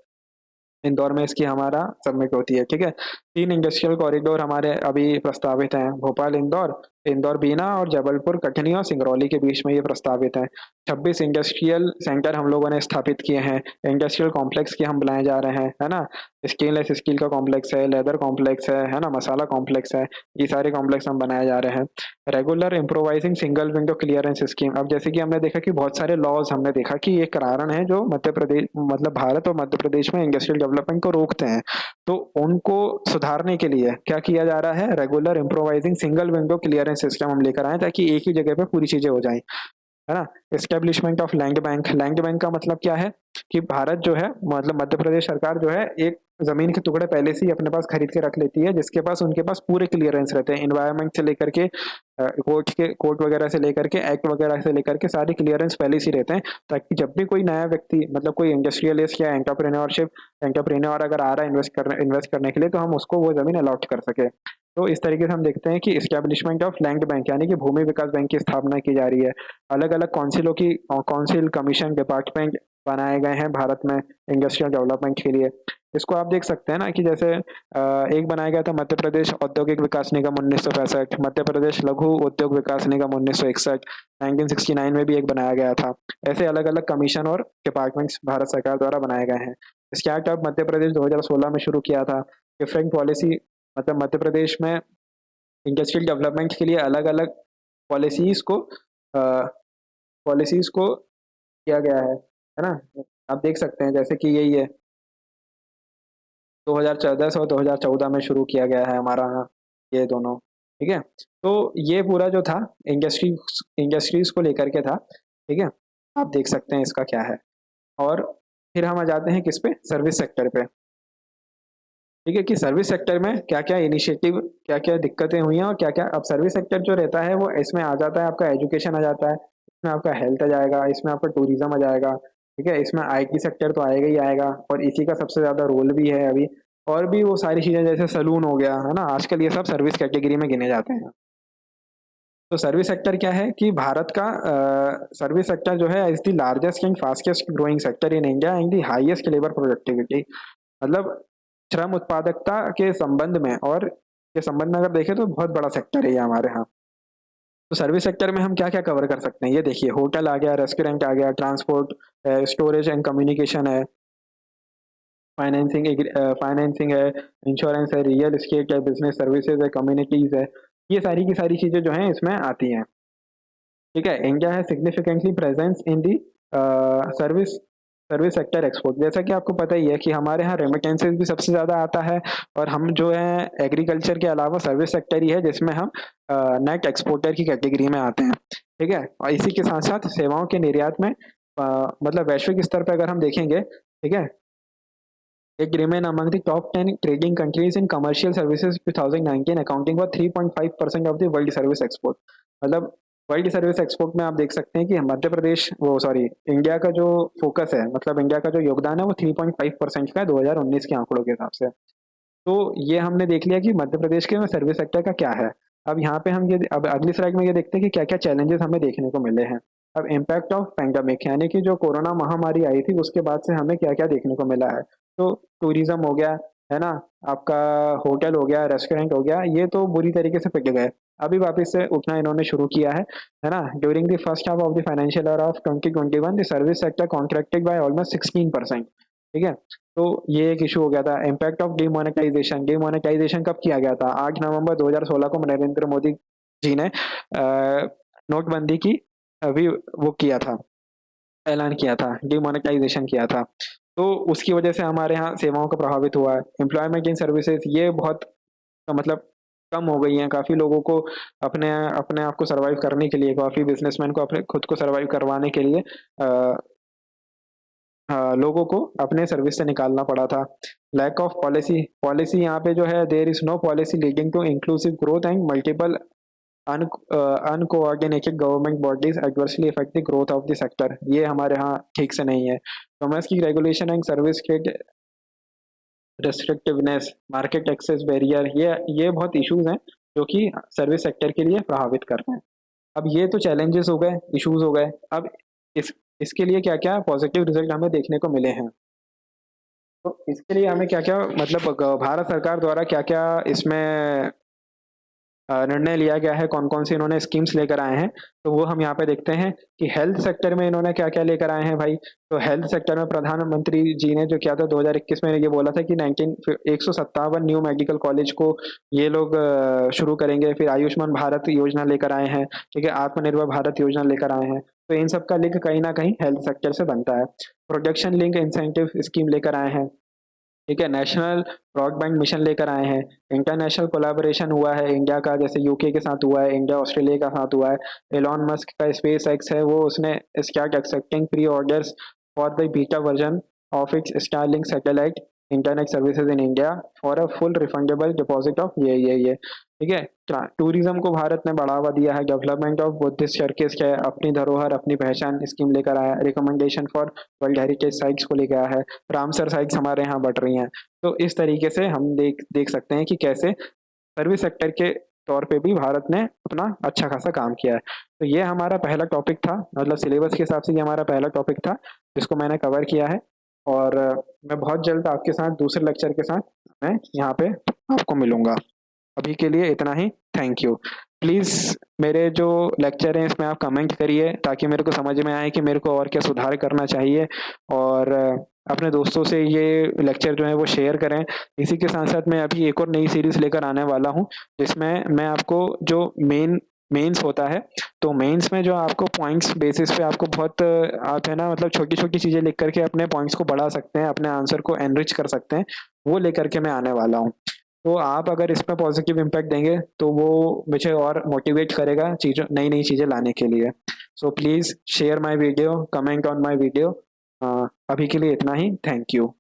इंदौर में इसकी हमारा सबमिट होती है। ठीक है। 3 इंडस्ट्रियल कॉरिडोर हमारे अभी प्रस्तावित हैं, भोपाल इंदौर, इंदौर बीना और जबलपुर कटनी और सिंगरौली के बीच में ये प्रस्तावित है। 26 इंडस्ट्रियल सेंटर हम लोगों ने स्थापित किए हैं। इंडस्ट्रियल कॉम्प्लेक्स के हम बनाए जा रहे हैं, है ना। स्टेनलेस स्टील का कॉम्प्लेक्स है, लेदर कॉम्प्लेक्स है ना, मसाला कॉम्प्लेक्स है। ये सारे कॉम्प्लेक्स हम बनाए जा रहे हैं। Regular improvising single window clearance scheme, अब जैसे कि हमने देखा कि बहुत सारे लॉज, हमने देखा कि ये कारण है जो मध्य प्रदेश, मतलब भारत और मध्य प्रदेश में इंडस्ट्रियल डेवलपमेंट को रोकते हैं। तो उनको सुधारने के लिए क्या किया जा रहा है, regular improvising single window clearance system हम लेकर आए, ताकि एक ही जगह पे पूरी चीजें हो जाएं, है ना। Establishment of land bank, land bank का मतलब क्या है कि भारत जो है, मतलब मध्य प्रदेश सरकार जो है, एक जमीन के टुकड़े पहले से ही अपने पास खरीद के रख लेती है, जिसके पास, उनके पास पूरे क्लियरेंस रहते हैं, इन्वायरमेंट से लेकर के कोर्ट वगैरह से लेकर के, एक्ट वगैरह से लेकर के, सारे क्लियरेंस पहले से ही रहते हैं, ताकि जब भी कोई नया व्यक्ति, मतलब कोई इंडस्ट्रियलिस्ट या एंटरप्रेन्योर अगर आ रहा है इन्वेस्ट करने के लिए, तो हम उसको वो जमीन अलॉट कर सके। तो इस तरीके से हम देखते हैं कि इस्टेब्लिशमेंट ऑफ लैंड बैंक, यानी कि भूमि विकास बैंक की स्थापना की जा रही है। अलग अलग काउंसिल, कमीशन, डिपार्टमेंट बनाए गए हैं भारत में इंडस्ट्रियल डेवलपमेंट के लिए। इसको आप देख सकते हैं ना कि जैसे एक बनाया गया था मध्य प्रदेश औद्योगिक विकास निगम 1965, मध्य प्रदेश लघु उद्योग विकास निगम 1961, 1969 में भी एक बनाया गया था। ऐसे अलग अलग कमीशन और डिपार्टमेंट्स भारत सरकार द्वारा बनाए गए हैं। स्टार्टअप मध्य प्रदेश 2016 में शुरू किया था। डिफरेंट पॉलिसी, मतलब मध्य प्रदेश में इंडस्ट्रियल डेवलपमेंट के लिए अलग अलग पॉलिसीज को पॉलिसीज को किया गया है ना। आप देख सकते हैं जैसे कि यही है, 2014 से और 2014 में शुरू किया गया है हमारा यहाँ, ये दोनों। ठीक है। तो ये पूरा जो था इंडस्ट्रीज को लेकर के था। ठीक है। आप देख सकते हैं इसका क्या है। और फिर हम आ जाते हैं किस पे, सर्विस सेक्टर पे। ठीक है, कि सर्विस सेक्टर में क्या क्या इनिशिएटिव, क्या क्या दिक्कतें हुई हैं, और क्या क्या, अब सर्विस सेक्टर जो रहता है वो इसमें आ जाता है, आपका एजुकेशन आ जाता है, इसमें आपका हेल्थ आ जाएगा, इसमें आपका टूरिज्म आ जाएगा। ठीक है। इसमें आईटी सेक्टर तो आएगा ही आएगा, और इसी का सबसे ज्यादा रोल भी है अभी। और भी वो सारी चीजें, जैसे सलून हो गया, है ना, आजकल ये सब सर्विस कैटेगरी में गिने जाते हैं। तो सर्विस सेक्टर क्या है कि भारत का सर्विस सेक्टर जो है, is the largest and fastest growing sector in India and the highest labour productivity. मतलब श्रम उत्पादकता के संबंध में, और के संबंध में अगर देखें तो बहुत बड़ा सेक्टर है ये हमारे यहाँ। तो सर्विस सेक्टर में हम क्या क्या कवर कर सकते हैं, ये देखिए, होटल आ गया, रेस्टोरेंट आ गया, ट्रांसपोर्ट, स्टोरेज एंड कम्युनिकेशन है, फाइनेंसिंग फाइनेंसिंग है, इंश्योरेंस है, रियल एस्टेट है, बिजनेस सर्विसेज है, कम्युनिटीज है। ये सारी की सारी चीजें जो हैं इसमें आती हैं। ठीक है। इंडिया है significantly presence in the service service sector export, जैसा कि आपको पता ही है कि हमारे यहाँ रेमिटेंसेस भी सबसे ज्यादा आता है, और हम जो है एग्रीकल्चर के अलावा सर्विस सेक्टर ही है जिसमें हम नेट एक्सपोर्टर की कैटेगरी में आते हैं। ठीक है। और इसी के साथ साथ सेवाओं के निर्यात में, मतलब वैश्विक स्तर पर अगर हम देखेंगे, ठीक है, it remain among the top 10 trading countries in commercial services 2019, accounting for 3.5% of the world service export। मतलब वर्ल्ड सर्विस एक्सपोर्ट में आप देख सकते हैं कि मध्य प्रदेश, वो सॉरी, इंडिया का जो फोकस है, मतलब इंडिया का जो योगदान है वो 3.5% का है 2019 के आंकड़ों के हिसाब से। तो ये हमने देख लिया कि मध्य प्रदेश के में सर्विस सेक्टर का क्या है। अब यहाँ पे हम ये, अब अगली स्लाइड में ये देखते हैं कि क्या क्या चैलेंजेस हमें देखने को मिले हैं। अब इम्पैक्ट ऑफ पैंडेमिक, यानी कि जो कोरोना महामारी आई थी उसके बाद से हमें क्या क्या देखने को मिला है। तो टूरिज्म हो गया, है ना, आपका होटल हो गया, रेस्टोरेंट हो गया, ये तो बुरी तरीके से पिट गए। अभी वापस से उठना इन्होंने शुरू किया है ना। During the first half of the financial year of 2021 the service sector contracted by almost 16%। ठीक है। तो ये एक इशू हो गया था। इम्पैक्ट ऑफ डिमोनेटाइजेशन, डिमोनेटाइजेशन कब किया गया था, 8 नवंबर 2016 को नरेंद्र मोदी जी ने नोटबंदी की अभी वो किया था, ऐलान किया था, डिमोनेटाइजेशन किया था। तो उसकी वजह से हमारे यहाँ सेवाओं का प्रभावित हुआ है। एम्प्लॉयमेंट इन सर्विसेज ये बहुत, मतलब कम हो गई हैं, काफी लोगों को अपने अपने आप को सर्वाइव करने के लिए, काफी बिजनेसमैन को अपने खुद को सर्वाइव करवाने के लिए लोगों को अपने सर्विस से निकालना पड़ा था। लैक ऑफ पॉलिसी पॉलिसी यहाँ पे जो है, there is no policy leading to inclusive growth and multiple uncoordinated government bodies adversely affect the growth of the sector. ये हमारे यहाँ ठीक से नहीं है। Domestic regulation and service trade restrictiveness, market access barrier, ये बहुत इश्यूज हैं जो कि सर्विस सेक्टर के लिए प्रभावित कर रहे हैं। अब ये तो चैलेंजेस हो गए, इश्यूज हो गए। अब इस इसके लिए क्या क्या पॉजिटिव रिजल्ट हमें देखने को मिले हैं। तो इसके लिए हमें क्या क्या मतलब भारत सरकार द्वारा क्या क्या इसमें निर्णय लिया गया है, कौन कौन सी इन्होंने स्कीम्स लेकर आए हैं, तो वो हम यहाँ पे देखते हैं कि हेल्थ सेक्टर में इन्होंने क्या क्या लेकर आए हैं भाई। तो हेल्थ सेक्टर में प्रधानमंत्री जी ने जो किया था 2021 में, ये बोला था कि 157 न्यू मेडिकल कॉलेज को ये लोग शुरू करेंगे। फिर आयुष्मान भारत योजना लेकर आए हैं, ठीक है, आत्मनिर्भर भारत योजना लेकर आए हैं। तो इन सब का लिंक कहीं ना कहीं हेल्थ सेक्टर से बनता है। प्रोडक्शन लिंक इंसेंटिव स्कीम लेकर आए हैं, ठीक है, नेशनल ब्रॉडबैंड मिशन लेकर आए हैं। इंटरनेशनल कोलैबोरेशन हुआ है इंडिया का, जैसे यूके के साथ हुआ है, इंडिया ऑस्ट्रेलिया के साथ हुआ है। एलॉन मस्क का स्पेस एक्स है, वो उसने start accepting pre orders for the beta version of its Starlink satellite internet services in India for a full refundable deposit of ये, ठीक है। टूरिज्म को भारत ने बढ़ावा दिया है। डेवलपमेंट ऑफ बुद्धिस्ट चर्चेज है, अपनी धरोहर अपनी पहचान स्कीम लेकर आया है। Recommendation for world heritage sites को लेकर आया है। रामसर साइट्स हमारे यहाँ बढ़ रही हैं। तो इस तरीके से हम देख सकते हैं कि कैसे सर्विस सेक्टर के तौर पे भी भारत ने अपना अच्छा खासा काम किया है। तो ये हमारा पहला टॉपिक था, मतलब सिलेबस के हिसाब से ये हमारा पहला टॉपिक था जिसको मैंने कवर किया है। और मैं बहुत जल्द आपके साथ दूसरे लेक्चर के साथ मैं यहाँ पे आपको मिलूंगा। अभी के लिए इतना ही। Thank you. प्लीज़ मेरे जो लेक्चर हैं इसमें आप कमेंट करिए ताकि मेरे को समझ में आए कि मेरे को और क्या सुधार करना चाहिए। और अपने दोस्तों से ये लेक्चर जो है वो शेयर करें। इसी के साथ साथ मैं अभी एक और नई सीरीज लेकर आने वाला हूँ जिसमें मैं आपको जो मेंस होता है, तो मेंस में जो आपको पॉइंट्स बेसिस पे आपको बहुत आप है ना, मतलब छोटी छोटी चीज़ें लिख करके अपने पॉइंट्स को बढ़ा सकते हैं, अपने आंसर को एनरिच कर सकते हैं। वो लेकर के मैं आने वाला हूँ। तो आप अगर इसमें पॉजिटिव इम्पैक्ट देंगे तो वो मुझे और मोटिवेट करेगा चीज़ों नई नई चीज़ें लाने के लिए। So please share my video, comment on my video. अभी के लिए इतना ही। Thank you.